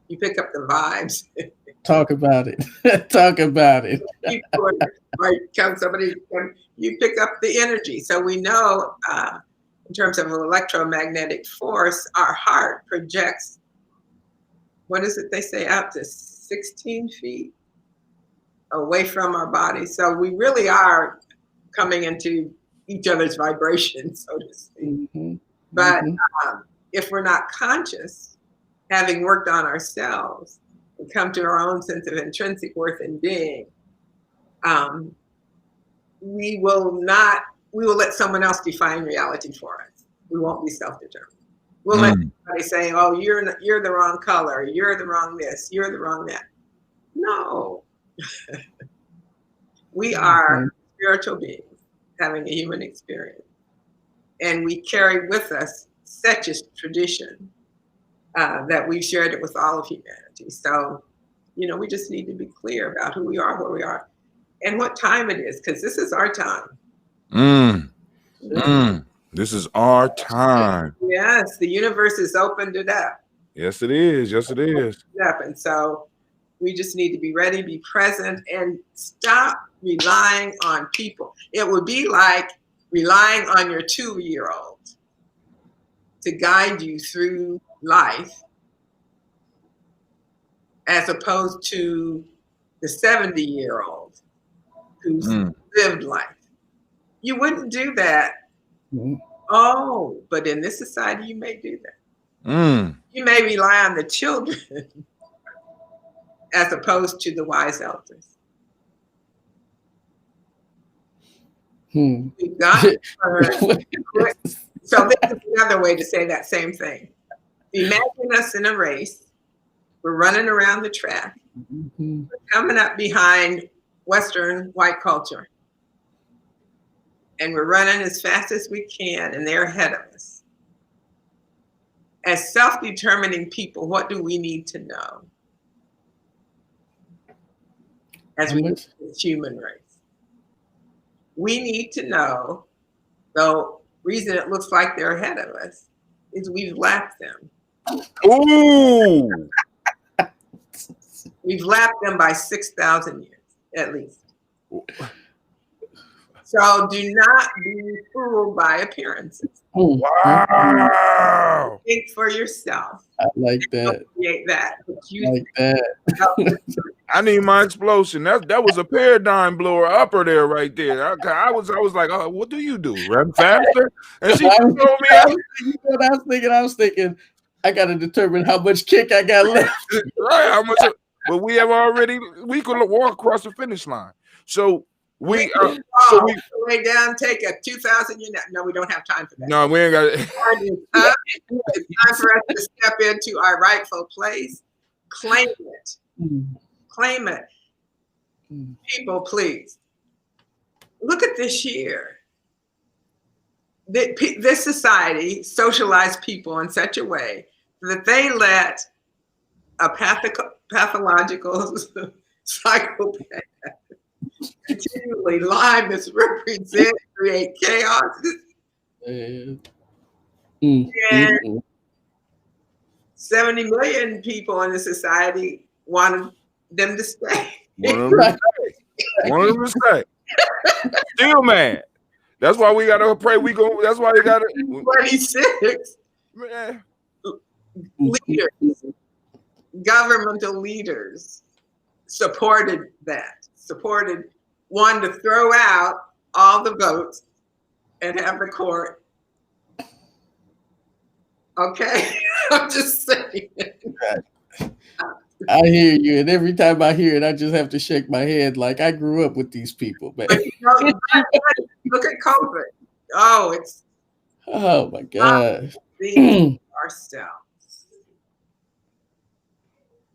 you pick up the vibes. Talk about it. Talk about it. You pick up the energy. So we know in terms of electromagnetic force, our heart projects, what is it they say, out to 16 feet away from our body. So we really are coming into each other's vibrations, so to speak. Mm-hmm. But if we're not conscious, having worked on ourselves and come to our own sense of intrinsic worth and being, we will let someone else define reality for us. We won't be self-determined. We'll let somebody say, oh, you're the wrong color, you're the wrong this, you're the wrong that. No. We are spiritual beings having a human experience. And we carry with us such a tradition that we've shared it with all of humanity. So, we just need to be clear about who we are, where we are, and what time it is, because this is our time. This is our time. Yes, the universe is opened it up. Yes, it is. Yes, it is. And so we just need to be ready, be present, and stop relying on people. It would be like relying on your 2-year-old to guide you through life, as opposed to the 70-year-old who's lived life. You wouldn't do that. Oh, but in this society, you may do that. You may rely on the children as opposed to the wise elders. We've got so this is another way to say that same thing. Imagine us in a race. We're running around the track. We're coming up behind Western white culture. And we're running as fast as we can, and they're ahead of us. As self-determining people, what do we need to know as we look at this human race? We need to know, the reason it looks like they're ahead of us is we've lapped them. Ooh! We've lapped them by 6,000 years, at least. So do not be fooled by appearances. Wow! Think for yourself. I like that. Don't create that. Like that. I need my explosion. That was a paradigm blower upper there, right there. I was like, oh, what do you do? Run faster? And she told me, I was thinking, I got to determine how much kick I got left. Right? How much? But we could walk across the finish line. So we lay down, take a 2,000 unit. No, we don't have time for that. No, we ain't got it. It's time for us to step into our rightful place. Claim it. Claim it. People, please. Look at this year. This society socialized people in such a way that they let a pathological psychopath continually lie, misrepresent, create chaos. And 70 million people in the society wanted them to stay. One of them to stay. Still mad. That's why we gotta pray. That's why you gotta 26 leaders, governmental leaders supported one to throw out all the votes and have the court. Okay, I'm just saying. I hear you, and every time I hear it, I just have to shake my head like I grew up with these people, man. Look at COVID. Oh my God. Ourselves.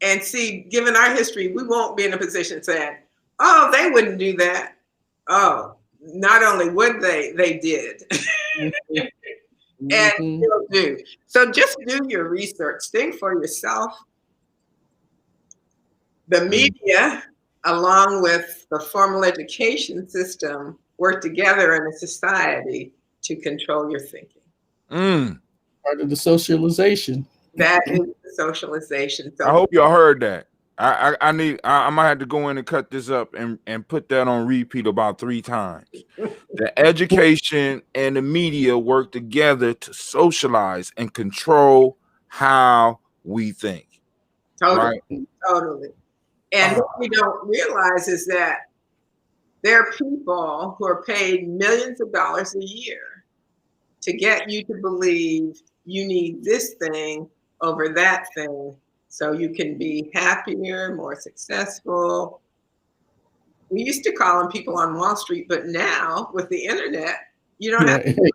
And see, given our history, we won't be in a position saying, oh, they wouldn't do that. Oh, not only would they did. And still do. So just do your research. Think for yourself. The media, along with the formal education system, work together in a society to control your thinking. Part of the socialization. That is the socialization. So I hope y'all heard that. I might have to go in and cut this up and put that on repeat about 3 times. The education and the media work together to socialize and control how we think. totally, Right? totally. And what we don't realize is that there are people who are paid millions of dollars a year to get you to believe you need this thing over that thing so you can be happier, more successful. We used to call them people on Wall Street, but now with the internet, you don't have to.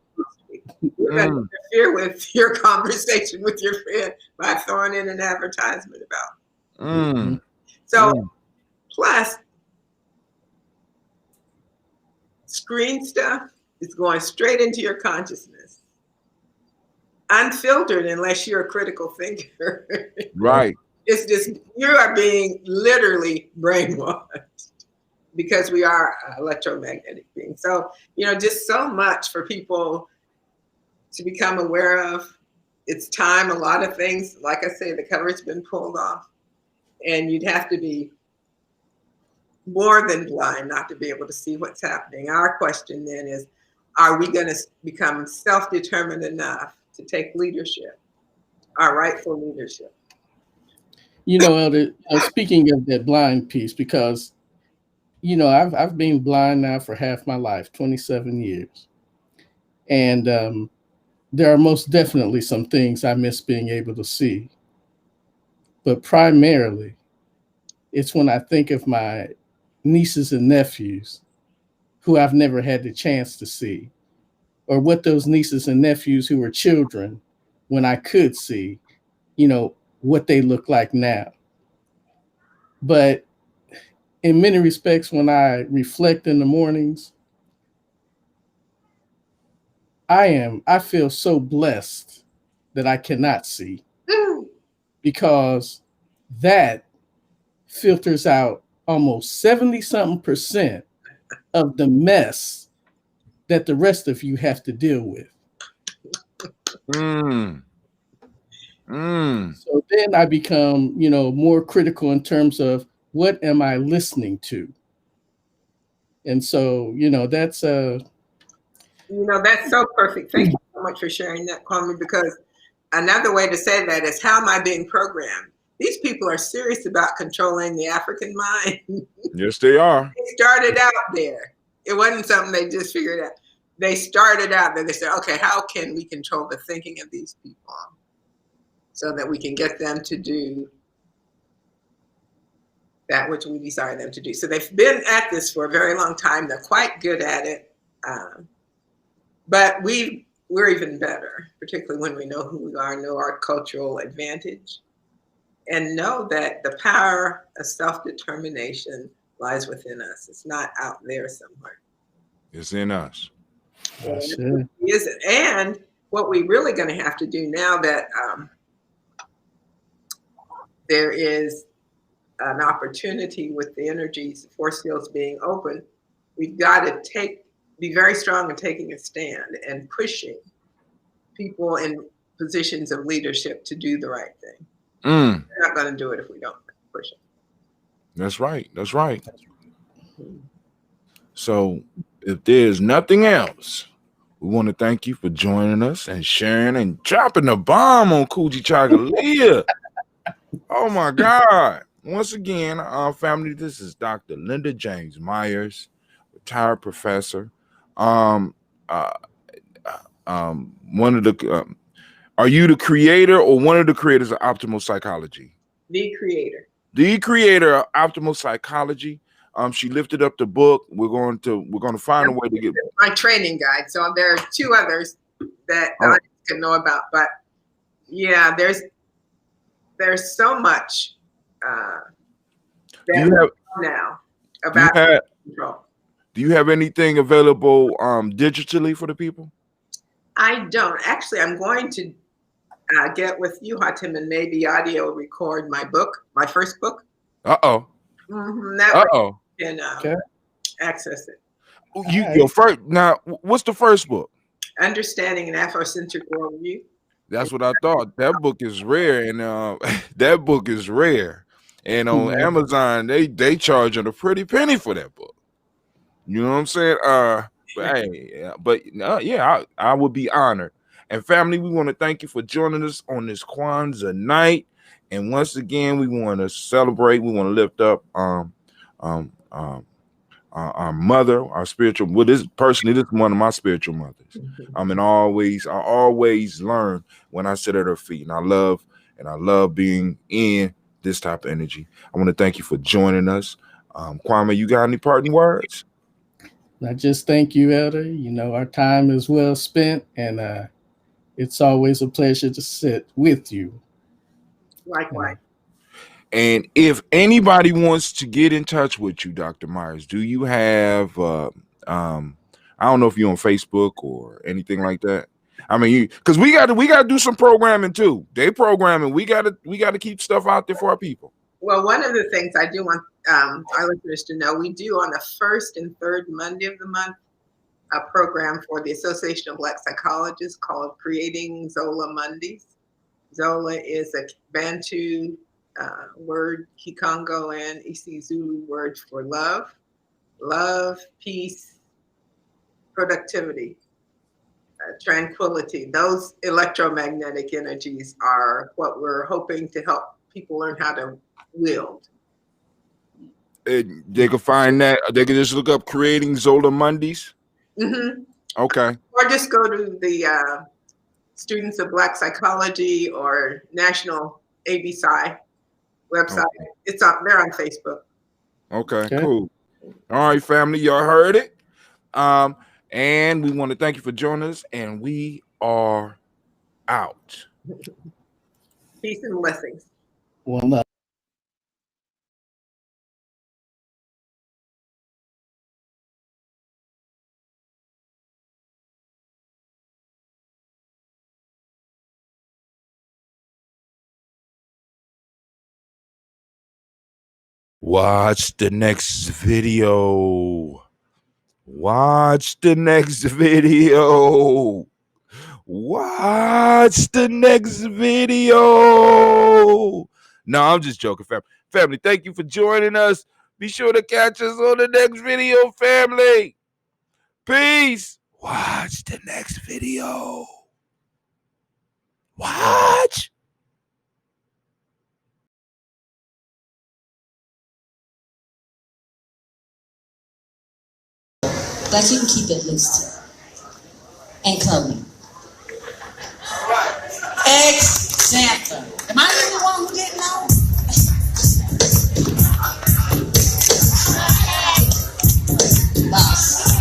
You're going to interfere with your conversation with your friend by throwing in an advertisement about. So, plus, screen stuff is going straight into your consciousness, unfiltered unless you're a critical thinker. Right. It's just, you are being literally brainwashed because we are electromagnetic beings. So, just so much for people to become aware of. It's time. A lot of things, like I say, the cover's been pulled off, and you'd have to be more than blind not to be able to see what's happening. Our question then is, are we going to become self-determined enough to take leadership, our rightful leadership? Elder, speaking of that blind piece, because, I've been blind now for half my life, 27 years. And there are most definitely some things I miss being able to see. But primarily, it's when I think of my nieces and nephews who I've never had the chance to see, or what those nieces and nephews who were children when I could see, what they look like now. But in many respects, when I reflect in the mornings, I feel so blessed that I cannot see, because that filters out almost 70-something% of the mess that the rest of you have to deal with. So then I become, more critical in terms of what am I listening to? And so, that's that's so perfect. Thank you so much for sharing that, Kwame, because another way to say that is, how am I being programmed? These people are serious about controlling the African mind. Yes, they are. They started out there. It wasn't something they just figured out. They started out there. They said, okay, how can we control the thinking of these people so that we can get them to do that which we desire them to do? So they've been at this for a very long time. They're quite good at it. But we're even better, particularly when we know who we are, know our cultural advantage, and know that the power of self-determination lies within us. It's not out there somewhere. It's in us. And what we're really going to have to do now that there is an opportunity with the energies, the force fields being open, we've got to be very strong in taking a stand and pushing people in positions of leadership to do the right thing. We're not going to do it if we don't push it. That's right. That's right. So if there's nothing else, we want to thank you for joining us and sharing and dropping the bomb on Kujichagulia. Oh my God. Once again, our family, this is Dr. Linda James Myers, retired professor. One of the are you the creator or one of the creators of optimal psychology? The creator. The creator of optimal psychology. She lifted up the book. We're going to find a way to get my training guide. So there are 2 others that I can know about. But yeah, there's so much that now about control. Do you have anything available digitally for the people? I don't. Actually, I'm going to get with you, Hatim, and maybe audio record my book, my first book. Uh-oh. That way you can access it. Your first. Now, what's the first book? Understanding an Afrocentric Worldview. That's what I thought. That book is rare, and that book is rare. And on Amazon, they charge a pretty penny for that book. You know what I'm saying? I would be honored. And family, we want to thank you for joining us on this Kwanzaa night. And once again, we want to celebrate. We want to lift up our mother, our spiritual. Well, this is one of my spiritual mothers. And I always learn when I sit at her feet, and I love being in this type of energy. I want to thank you for joining us. Kwame, you got any parting words? I just thank you, Elder. You know, our time is well spent, and it's always a pleasure to sit with you. Likewise. And if anybody wants to get in touch with you, Dr. Myers, do you have I don't know if you're on Facebook or anything like that. I mean, because we gotta do some programming too. They programming. We gotta keep stuff out there for our people. Well, one of the things I do want our listeners to know, we do on the first and third Monday of the month a program for the Association of Black Psychologists called Creating Zola Mondays. Zola is a Bantu word, Kikongo and isiZulu word for love, peace, productivity, tranquility. Those electromagnetic energies are what we're hoping to help people learn how to wield. They can find that. They can just look up Creating Zola Mondays. Mm-hmm. Okay. Or just go to the Students of Black Psychology or National ABPSI website. Okay. It's up there on Facebook. Okay, cool. All right, family, y'all heard it. And we want to thank you for joining us, and we are out. Peace and blessings. One love. Watch the next video. Watch the next video. Watch the next video. No, I'm just joking, family. Family, thank you for joining us. Be sure to catch us on the next video, family. Peace. Watch the next video. Watch. But you can keep it loose too. And clothing. Example. Am I the only one who didn't know? Boss.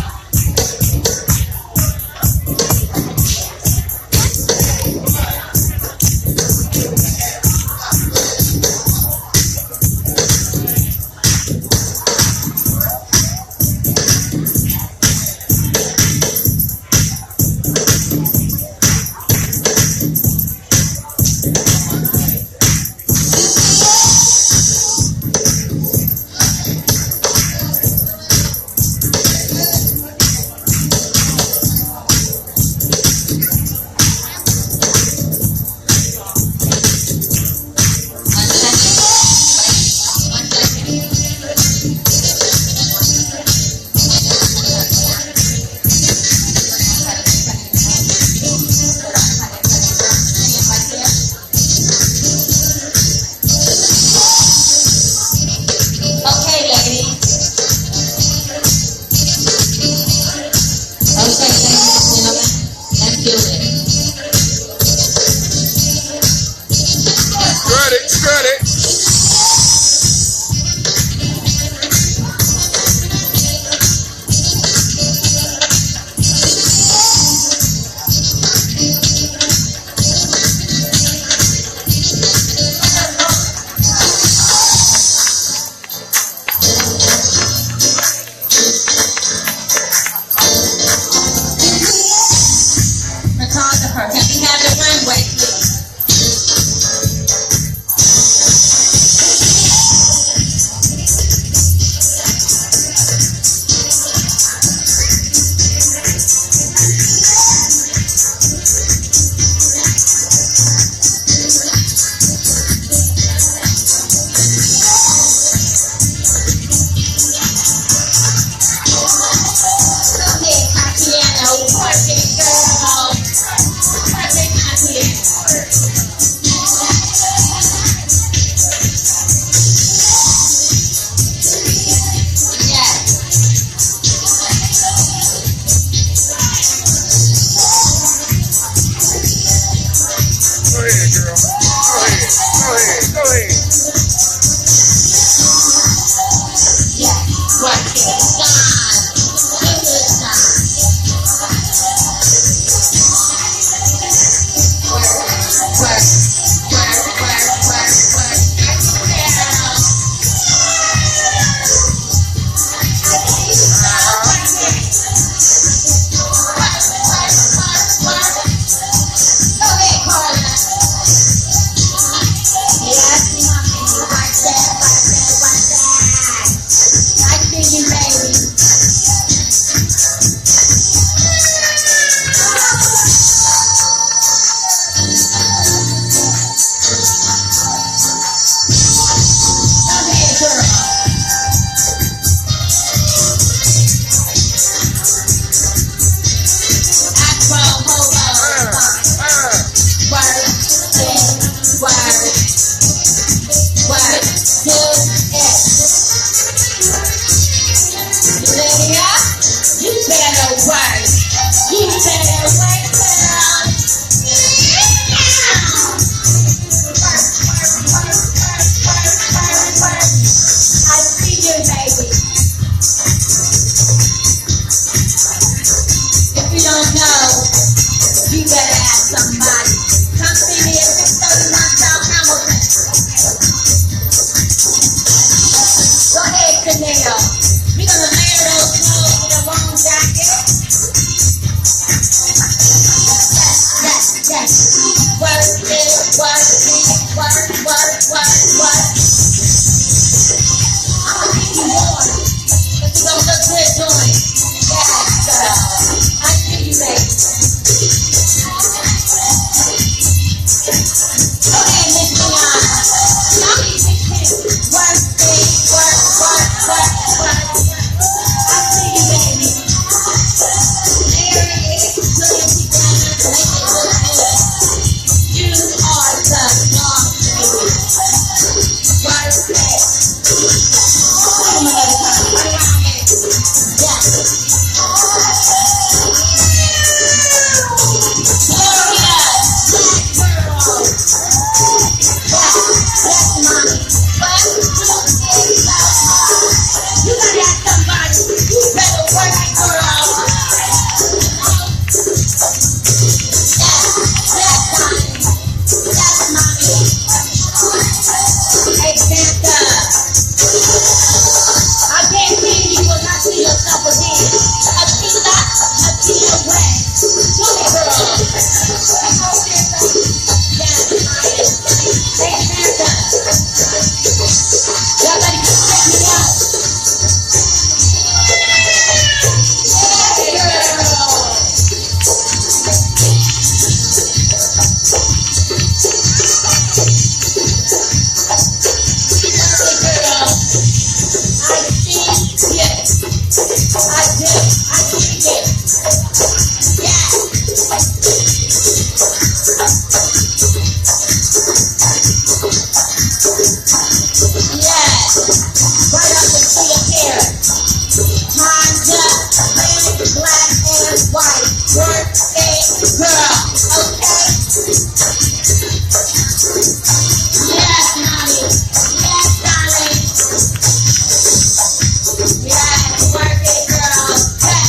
Can we have the runway, please? Yes, work it, girl.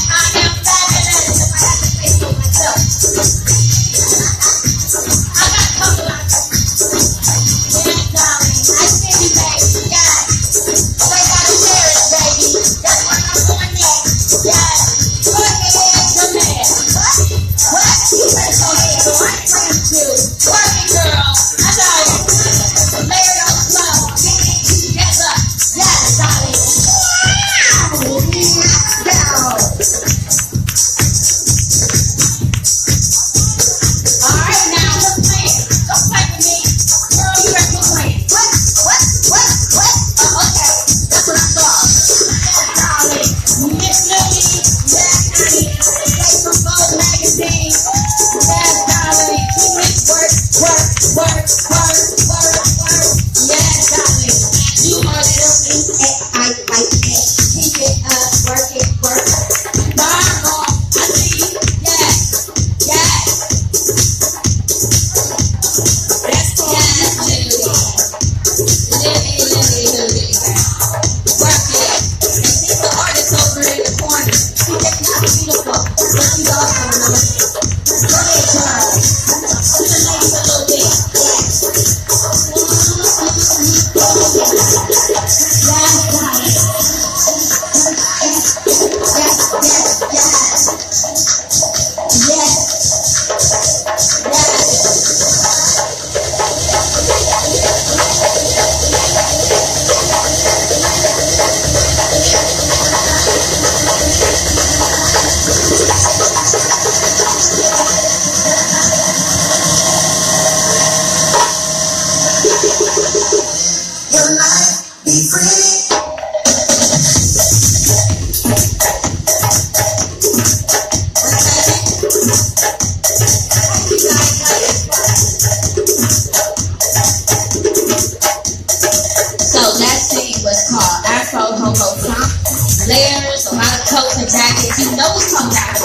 jacket, you know it's coming out.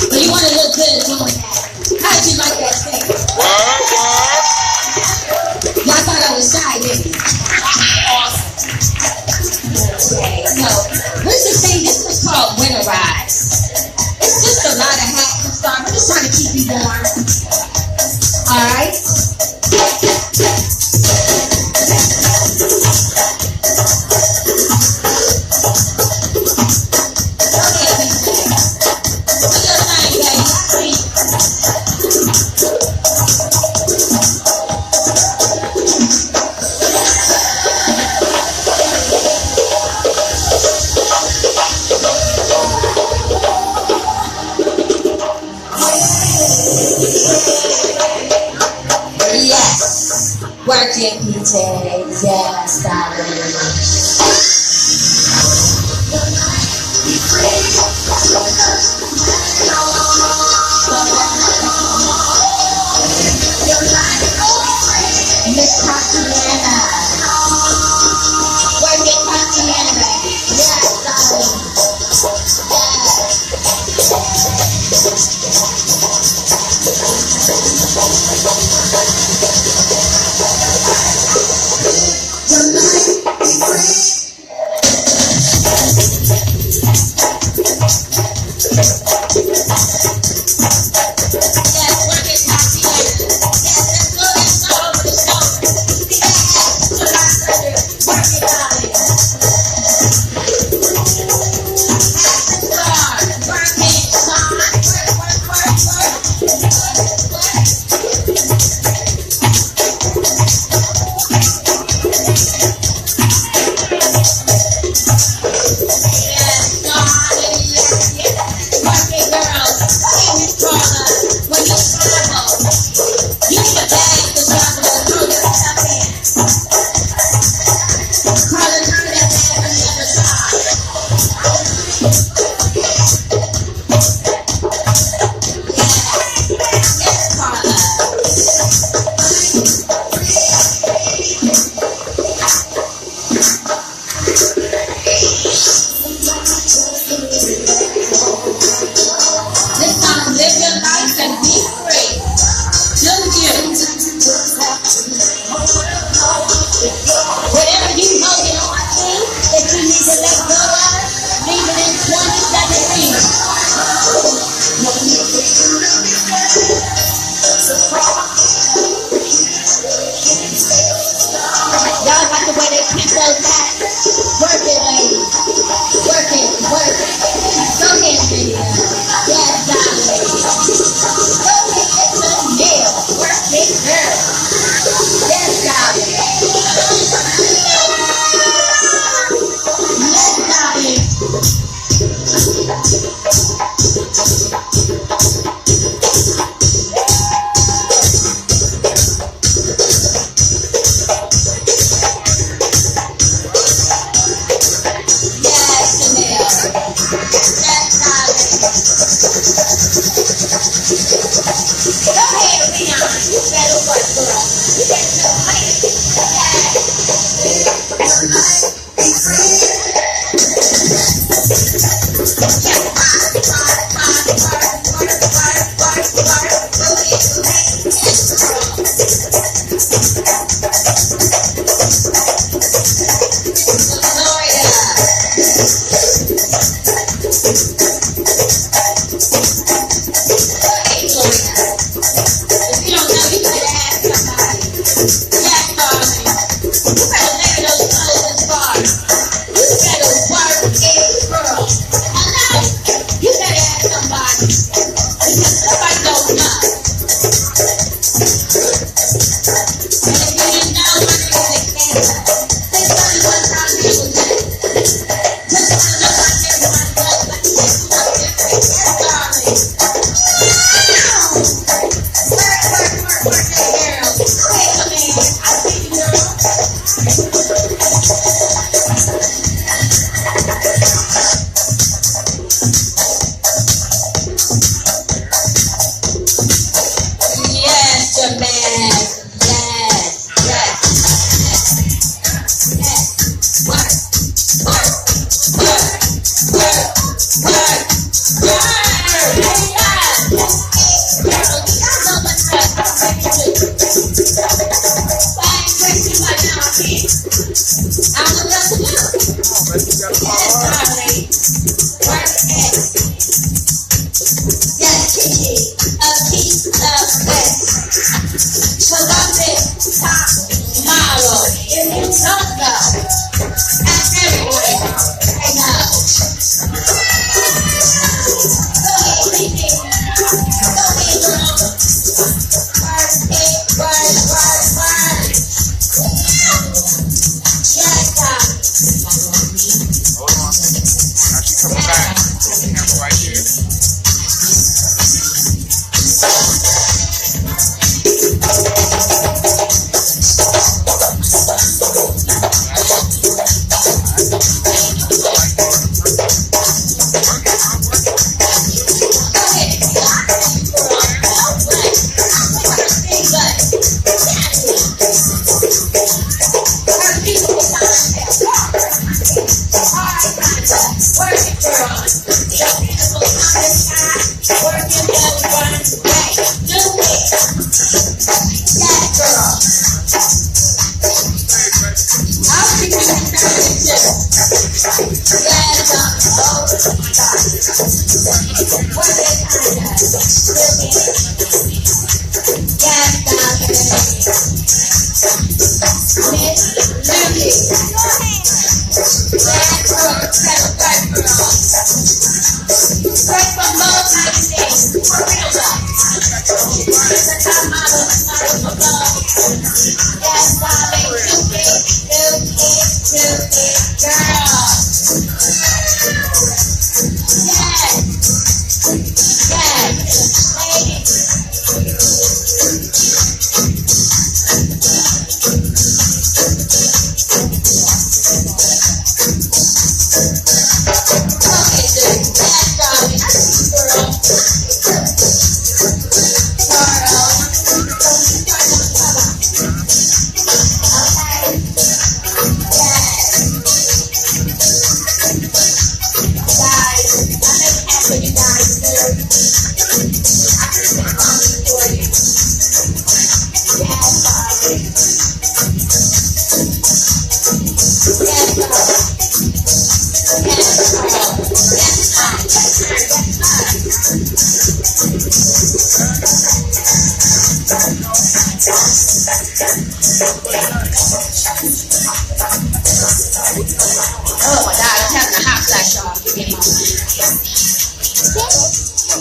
But you want to look good doing that. How'd you like that thing? Y'all thought I was shy, didn't you? Awesome. Okay, so what's the thing? This was called Winterize. It's just a lot of hats and stuff. I'm just trying to keep you warm. Alright? Work it, PJ. Yes, darling. Miss Tatiana. Work it, Tatiana. Yes, darling.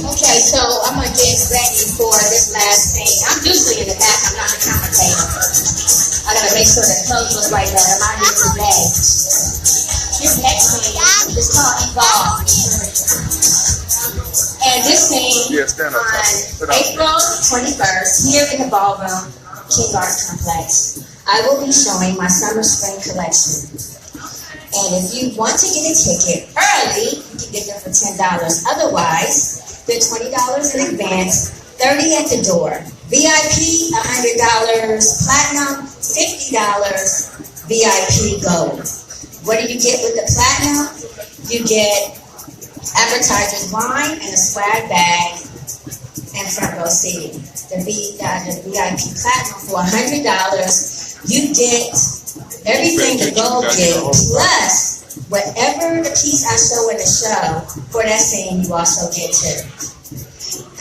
Okay, so I'm gonna get ready for this last thing. I'm usually in the back, I'm not the commentator. I gotta make sure the clothes look like that. I'm out here today. This next thing is called Evolve. And this thing on April 21st, here in the ballroom, King Art Complex, I will be showing my summer spring collection. And if you want to get a ticket early, you can get them for $10. Otherwise, they're $20 in advance, $30 at the door. VIP, $100. Platinum, $50. VIP Gold. What do you get with the Platinum? You get advertisers wine and a swag bag and front row seating. The VIP Platinum for $100. You get everything the Gold get, plus whatever the piece I show in the show for that scene, you also get too.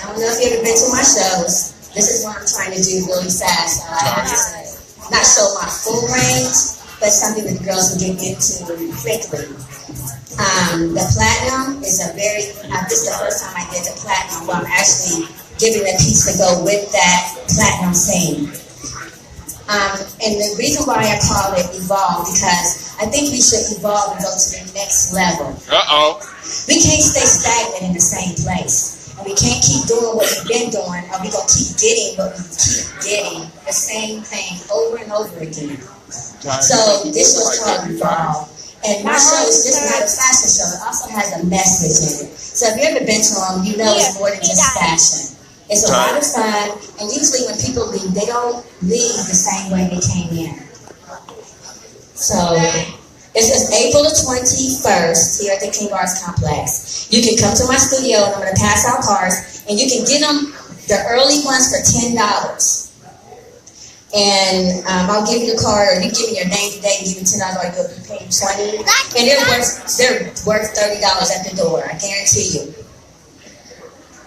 I don't know if you've ever been to my shows. This is what I'm trying to do really fast. Not show my full range, but something that the girls can get into quickly. The Platinum is this is the first time I did the Platinum, where I'm actually giving a piece to go with that Platinum scene. And the reason why I call it Evolve, because I think we should evolve and go to the next level. We can't stay stagnant in the same place. And we can't keep doing what we've been doing, or we're going to keep getting what we keep getting, the same thing over and over again. So this was called Evolve. And my show is just not a fashion show. It also has a message in it. So if you've ever been to them, you know it's more than just fashion. It's a lot of fun, and usually when people leave, they don't leave the same way they came in. So It says April the 21st here at the King Arts Complex. You can come to my studio and I'm going to pass out cards, and you can get them, the early ones, for $10. And I'll give you the card, or you give me your name today and give me $10, or you'll be paying $20. And they're worth $30 at the door, I guarantee you.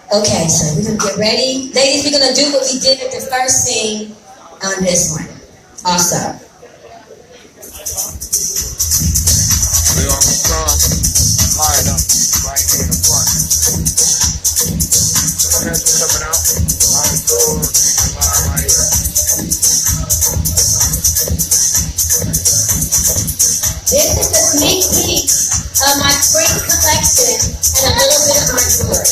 Okay, so we're going to get ready. Ladies, we're going to do what we did at the first scene on this one also. We're on the front, line up right here in the front. That's coming out. Line door, line right here. This is a sneak peek of my spring collection and a little bit of my jewelry.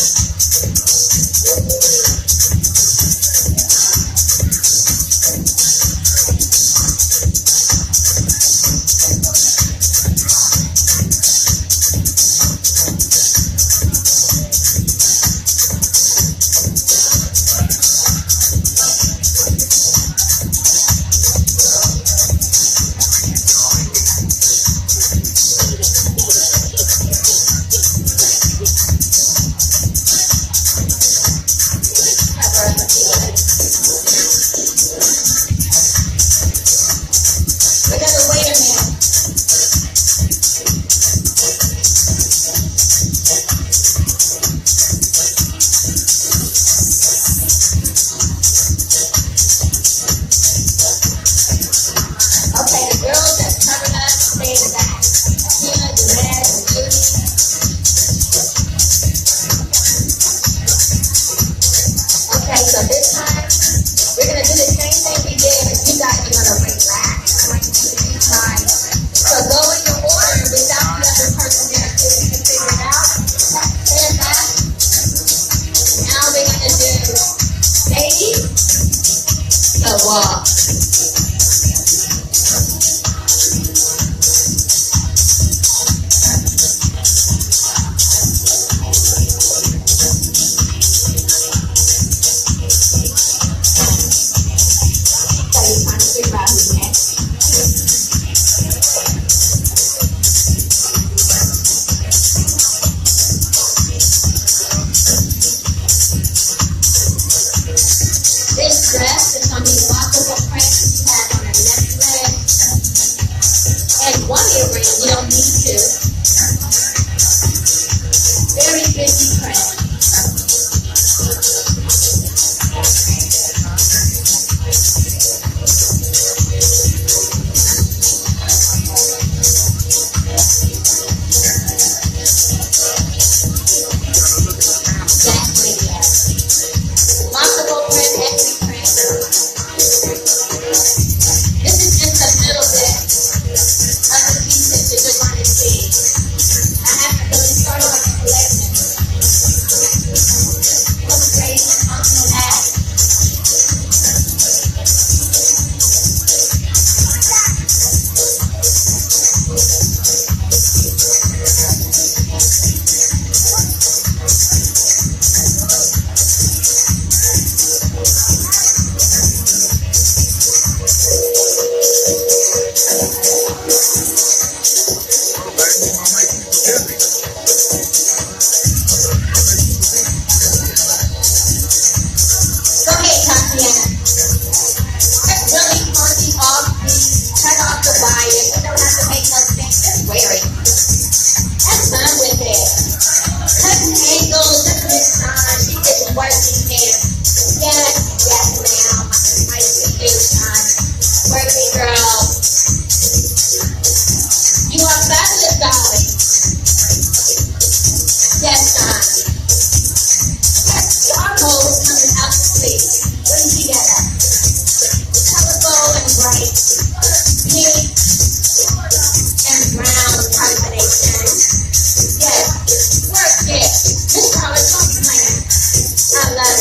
I love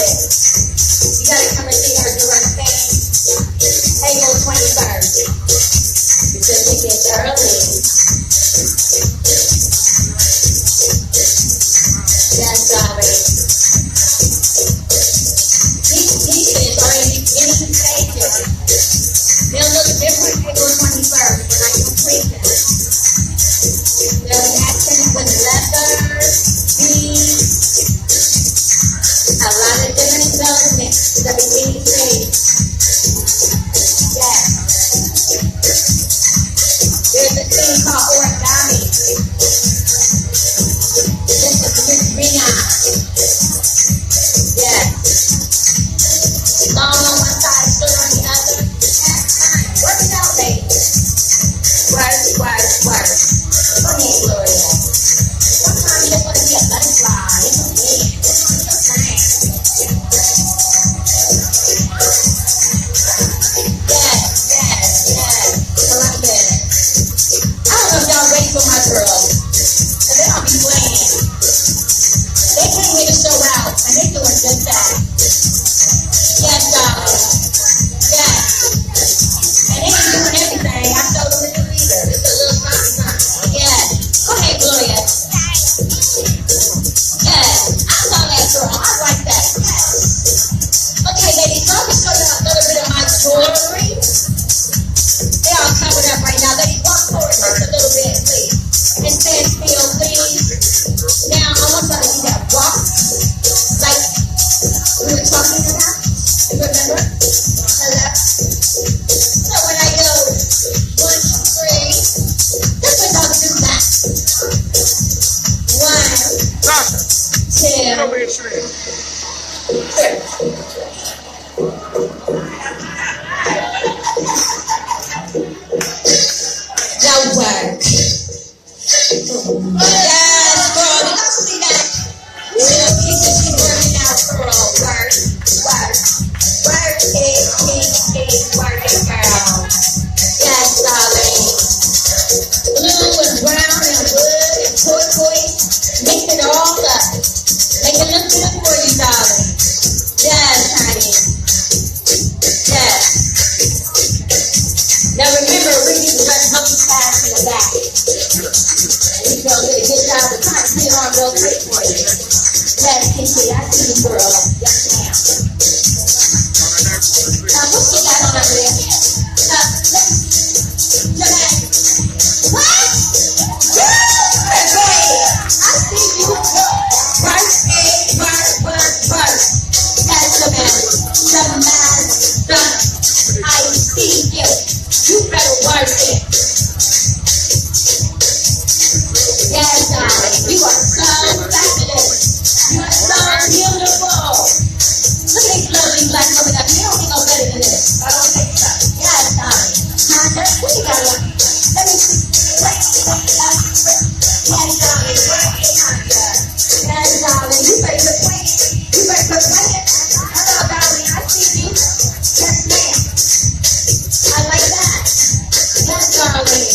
now. Yeah. Long on one side, short on the other. Work it out, baby. Work. Go ahead, Gloria. Sometimes you just want to be a butterfly. For my girls, and they don't be playing. They came here to show out, and they doing just that. Yes, yes. And they ain't doing everything. I showed them in the leader. It's a little something. Yeah. Go ahead, Gloria. Yes. I saw that girl. I like that. Yes. Okay, ladies, so I'm gonna show you a little bit of my jewelry. They all covered up right now. Ladies, walk forward just a little bit, please. And stand still, please. Now, I want y'all to do that walk, like we were talking about. Remember? Hello? So when I go 1, 2, 3, this is how to do that. 1, 2. Now work. Yes, girl, you don't see that? Little piece of she's working out, girl. Work. Work it, work it, girl. Yes, darling. Blue and brown and wood and turquoise. Mix it all up. Make it look good for you, darling. Yes, honey. Yes. Now remember, we need to run monkey fast in the back. We go get a good job of trying to clean on real quick for you. Yes, Kinsley, I see you, girl. Yes, ma'am. Now, what you got on over there? Look at what? Good! Go ahead. I see you. Work. That's the master. I see you. You better work it. Yes, darling. You are so fabulous. You are so beautiful. Look at these lovely black women up. You don't get no better than this. I don't think so. Yes, darling. What you got on? Let me see. Yes, darling. Yes, darling. You better quit playing. Hello, darling. I see you. Yes, ma'am. I like that. Yes, darling.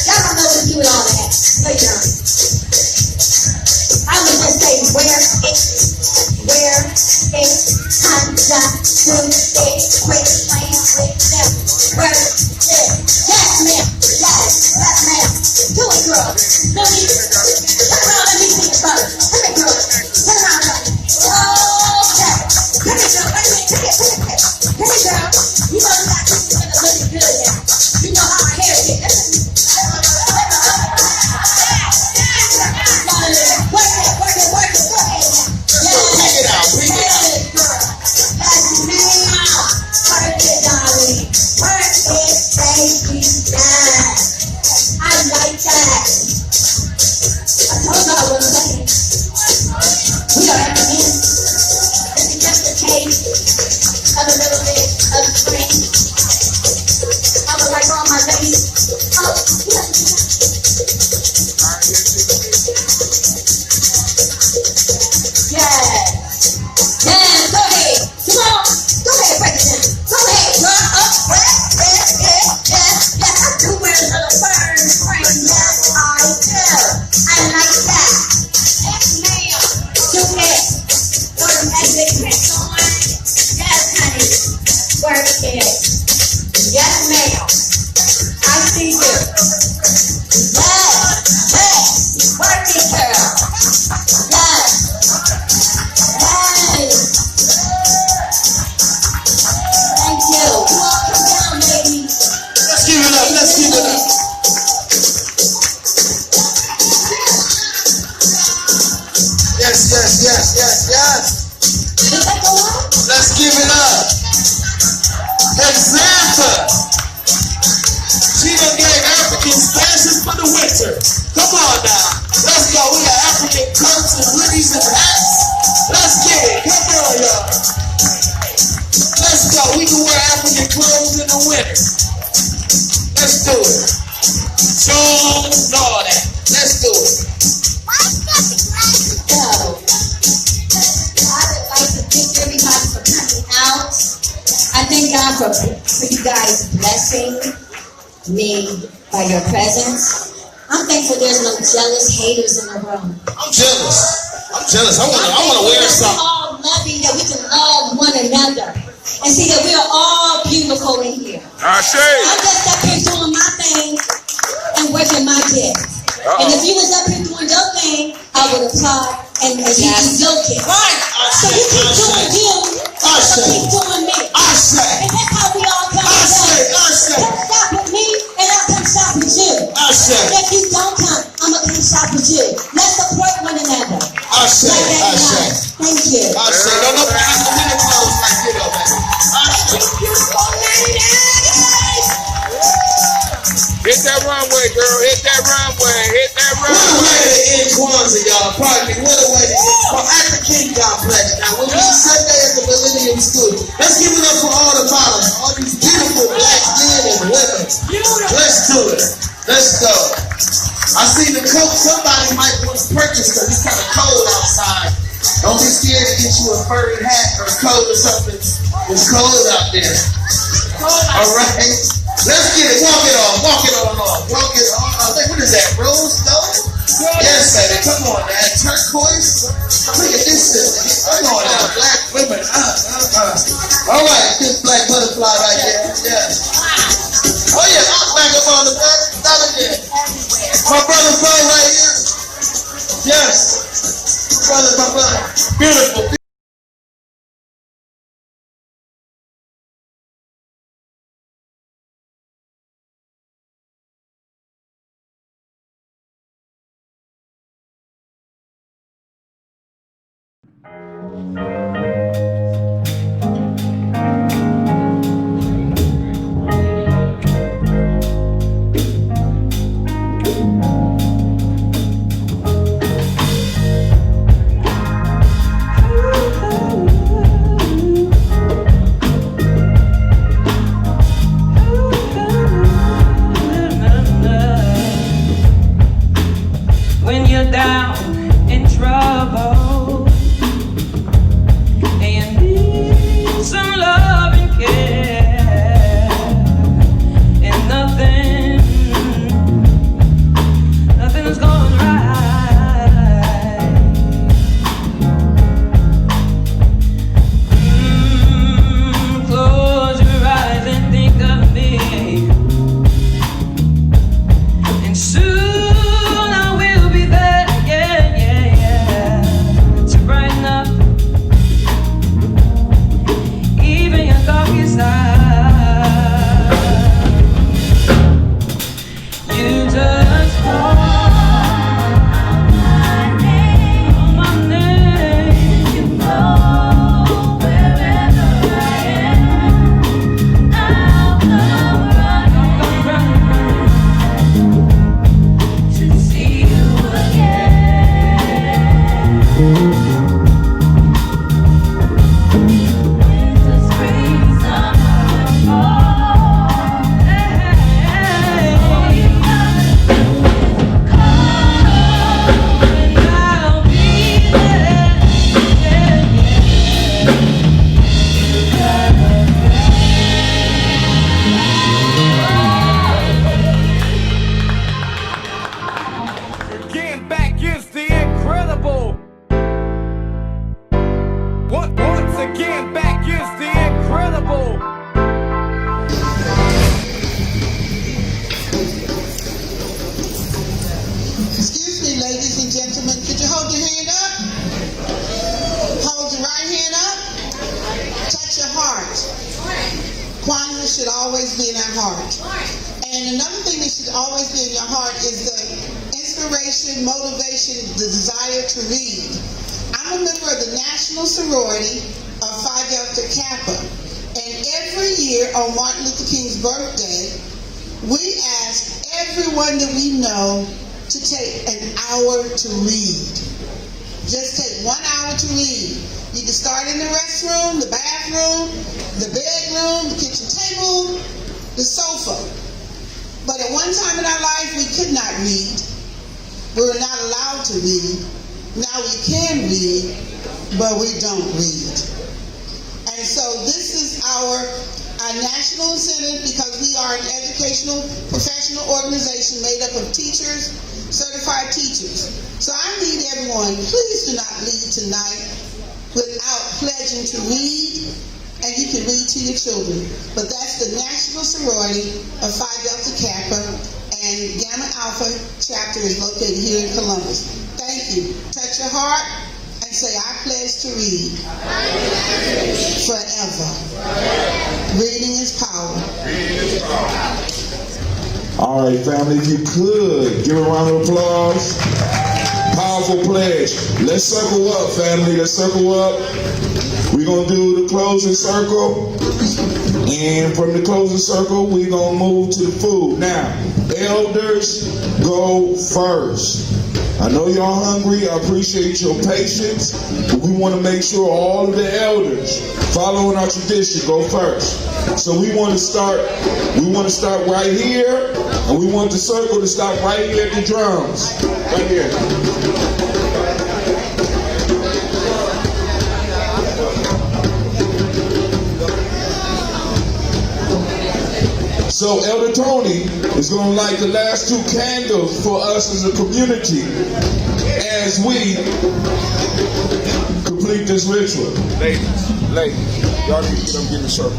Y'all don't know what to do with all that. No, you don't. I would just say, where it comes up to it, quit playing with them. Where it. Yes, ma'am. Yes, ma'am. Do it, girl. No, you. Turn around, let me see it first. Come here, girl. Turn around, girl. Okay. Come here, girl. Wait a minute. Come here, girl. You know you got this looking good now. You know how my hair is. Work it. Go ahead now. Bring it out. That's me. Work it, darling. Work it, baby. Yes. I like that. I told y'all what I'm saying. We don't have to be. This is just a taste of a little bit of spring. I would like all my ladies. Oh, yeah, go ahead. Come on. Go ahead, break it down. Go ahead, girl. Up, yes. I do wear a little fur in the spring. Yes, I do. I like that. Yes, ma'am. Do it. Put them as they press on. Yes, honey. Work it. Yes, ma'am. I see you. Yes. Work it, girl. Yes. Thank you. You all come down, ladies. Let's give it up. Yes. Let's give it up. Example. She done gave African stashes for the winter. Come on now. Let's go. We got African coats and hoodies. these hats. Let's get it. Come on, y'all. Let's go. We can wear African clothes in the winter. Let's do it. Jones and all that. Let's do it. So, I would like to thank everybody for coming out. I thank God for you guys blessing me by your presence. I'm thankful there's no jealous haters in the room. I'm jealous. I'm jealous. I want to wear something. We're all loving, that we can love one another. And see that we are all beautiful in here. I say. I'm just up here doing my thing and working my gift. And if you was up here doing your thing, I would applaud and you do your gift. Right. So you keep doing you, I'm gonna keep doing me. I say. And that's how we all come together. Come shop with me, and I'll come shop with you. I say. If you don't come, I'm gonna come shop with you. Let's support one another. I say. I say. Thank you. I say. Don't nobody have to wear clothes like you though, baby. I say. Beautiful ladies! Hit that runway, girl. Hit that runway. Hit that What a runway. way to end Kwanzaa, y'all. Pardon me. What a way to end. For After King Complex. Now, when we Sunday at the Millennium School, let's give it up for all the models, all these beautiful black men and women. Let's do it. Let's go. I see the coat. Somebody might want to purchase because it's kind of cold outside. Don't be scared to get you a furry hat or a coat or something. It's cold out there. All right. Let's get it. Walk it on. Walk it on off. Walk it on. What is that? Rose gold? Yes, baby. Come on, man. Turquoise. Look at this. Come on now. Black women. All right. This black butterfly right there. Yes. Oh, yeah. I'm back up on the back. Not again. My brother Bo right here. Yes. Brother, my brother. Beautiful. When you're down in trouble and you need some love and care, and nothing is going right. Close your eyes and think of me, and soon Kwanzaa should always be in our heart. And another thing that should always be in your heart is the inspiration, motivation, the desire to read. I'm a member of the National Sorority of Phi Delta Kappa. And every year on Martin Luther King's birthday, we ask everyone that we know to take an hour to read. Just take hour to read. You can start in the restroom, the bathroom, the bedroom, the kitchen table, the sofa. But at one time in our life, we could not read. We were not allowed to read. Now we can read, but we don't read. And so this is our national incentive, because we are an educational professional organization made up of teachers, certified teachers. So I need everyone, please do not leave tonight without pledging to read, and you can read to your children. But that's the National Sorority of Phi Delta Kappa, and Gamma Alpha chapter is located here in Columbus. Thank you. Touch your heart and say, I pledge to read forever. Reading is power. All right, family, if you could, give a round of applause. Powerful pledge. Let's circle up, family. Let's circle up. We're going to do the closing circle. And from the closing circle, we're going to move to the food. Now, elders, go first. I know y'all hungry. I appreciate your patience. But we want to make sure all of the elders following our tradition go first. So we want to start right here, and we want the circle to stop right here at the drums. Right here. So Elder Tony is going to light the last 2 candles for us as a community as we complete this ritual. Ladies, y'all need to get up and get in the circle.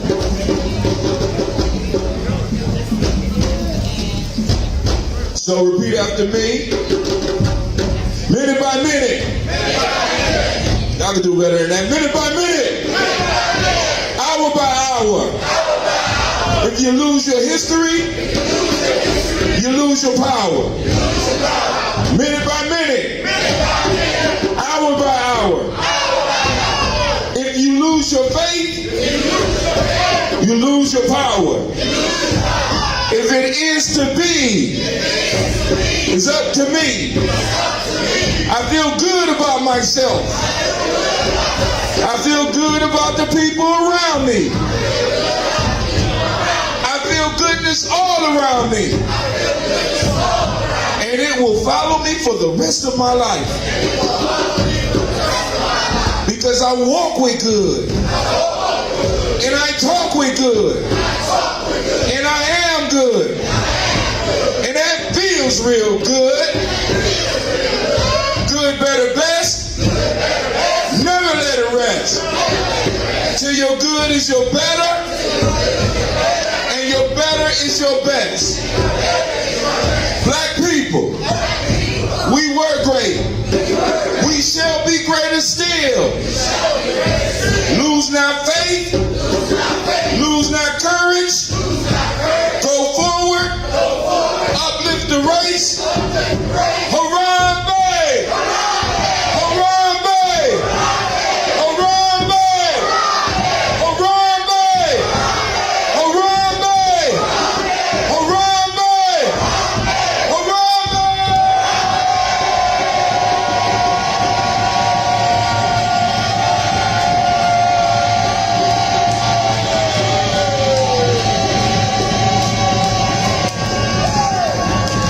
So repeat after me. Minute by minute. Y'all can do better than that. Minute by minute. Hour by hour. If you lose your history, you lose your power. Minute by minute, hour by hour. If you lose your faith, you lose your power. If it is to be, it's up to me. I feel good about myself. I feel good about the people around me. Goodness all around me, and it will follow me for the rest of my life, because I walk with good, and I talk with good, and I am good, and that feels real good. Good, better, best. Never let it rest till your good is your better, and your better is your best. Black people, we were great. We shall be greater still. Lose not faith. Lose not courage. Go forward. Uplift the race. Harambe! Harambe! Harambe! Harambe! Harambe! Harambe! Harambe!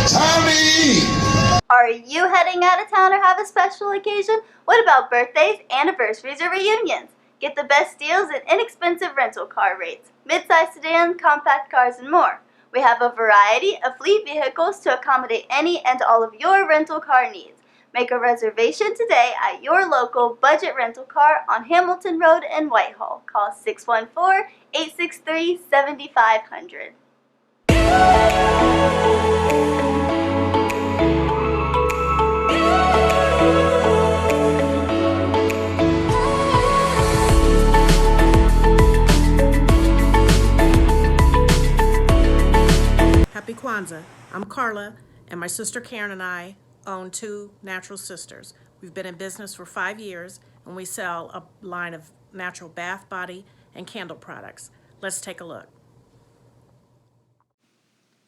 Time to eat. Are you heading out of town or have a special occasion? What about birthdays, anniversaries, or reunions? Get the best deals at inexpensive rental car rates, midsize sedans, compact cars, and more. We have a variety of fleet vehicles to accommodate any and all of your rental car needs. Make a reservation today at your local budget rental car on Hamilton Road in Whitehall. Call 614-863-7500. Happy Kwanzaa. I'm Carla, and my sister Karen and I own 2 Natural Sisters. We've been in business for 5 years, and we sell a line of natural bath, body, and candle products. Let's take a look.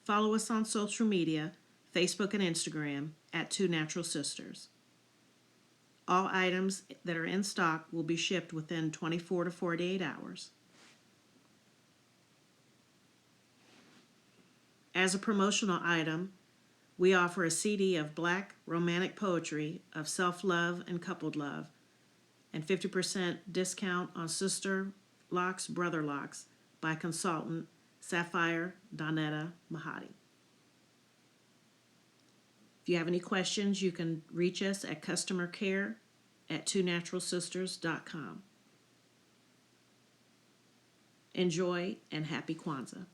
Follow us on social media, Facebook and Instagram, at 2 Natural Sisters. All items that are in stock will be shipped within 24 to 48 hours. As a promotional item, we offer a CD of Black romantic poetry of self-love and coupled love, and 50% discount on Sister Locks, Brother Locks by consultant Sapphire Donetta Mahadi. If you have any questions, you can reach us at customercare@twonaturalsisters.com. Enjoy and happy Kwanzaa.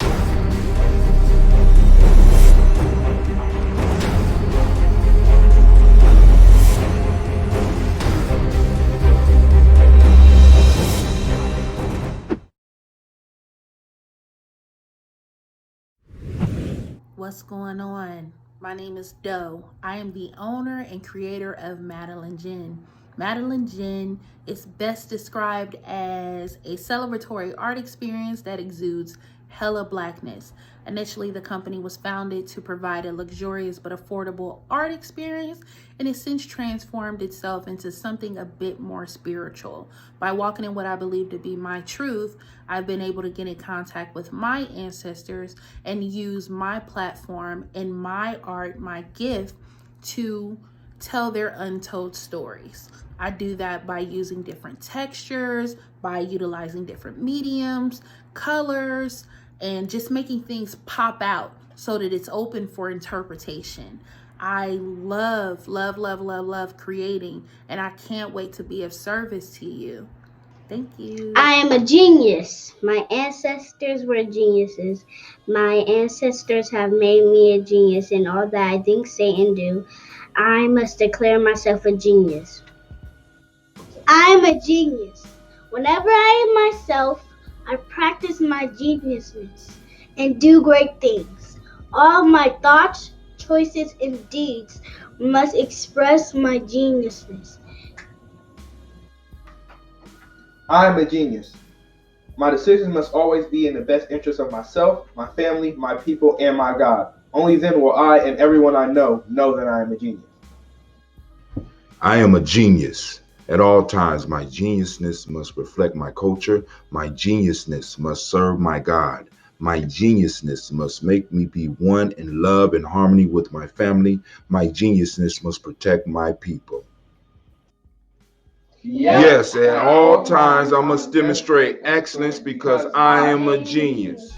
What's going on? My name is Doe. I am the owner and creator of Madeline Gin. Madeline Gin is best described as a celebratory art experience that exudes hella blackness. Initially, the company was founded to provide a luxurious but affordable art experience, and it's since transformed itself into something a bit more spiritual. By walking in what I believe to be my truth, I've been able to get in contact with my ancestors and use my platform and my art, my gift, to tell their untold stories. I do that by using different textures, by utilizing different mediums, colors, and just making things pop out so that it's open for interpretation. I love creating, and I can't wait to be of service to you. Thank you. I am a genius. My ancestors were geniuses. My ancestors have made me a genius in all that I think, say, and do. I must declare myself a genius. I am a genius. Whenever I am myself, I practice my geniusness and do great things. All my thoughts, choices, and deeds must express my geniusness. I am a genius. My decisions must always be in the best interest of myself, my family, my people, and my God. Only then will I and everyone I know that I am a genius. I am a genius. At all times, my geniusness must reflect my culture. My geniusness must serve my God. My geniusness must make me be one in love and harmony with my family. My geniusness must protect my people. Yes, at all times I must demonstrate excellence because I am a genius.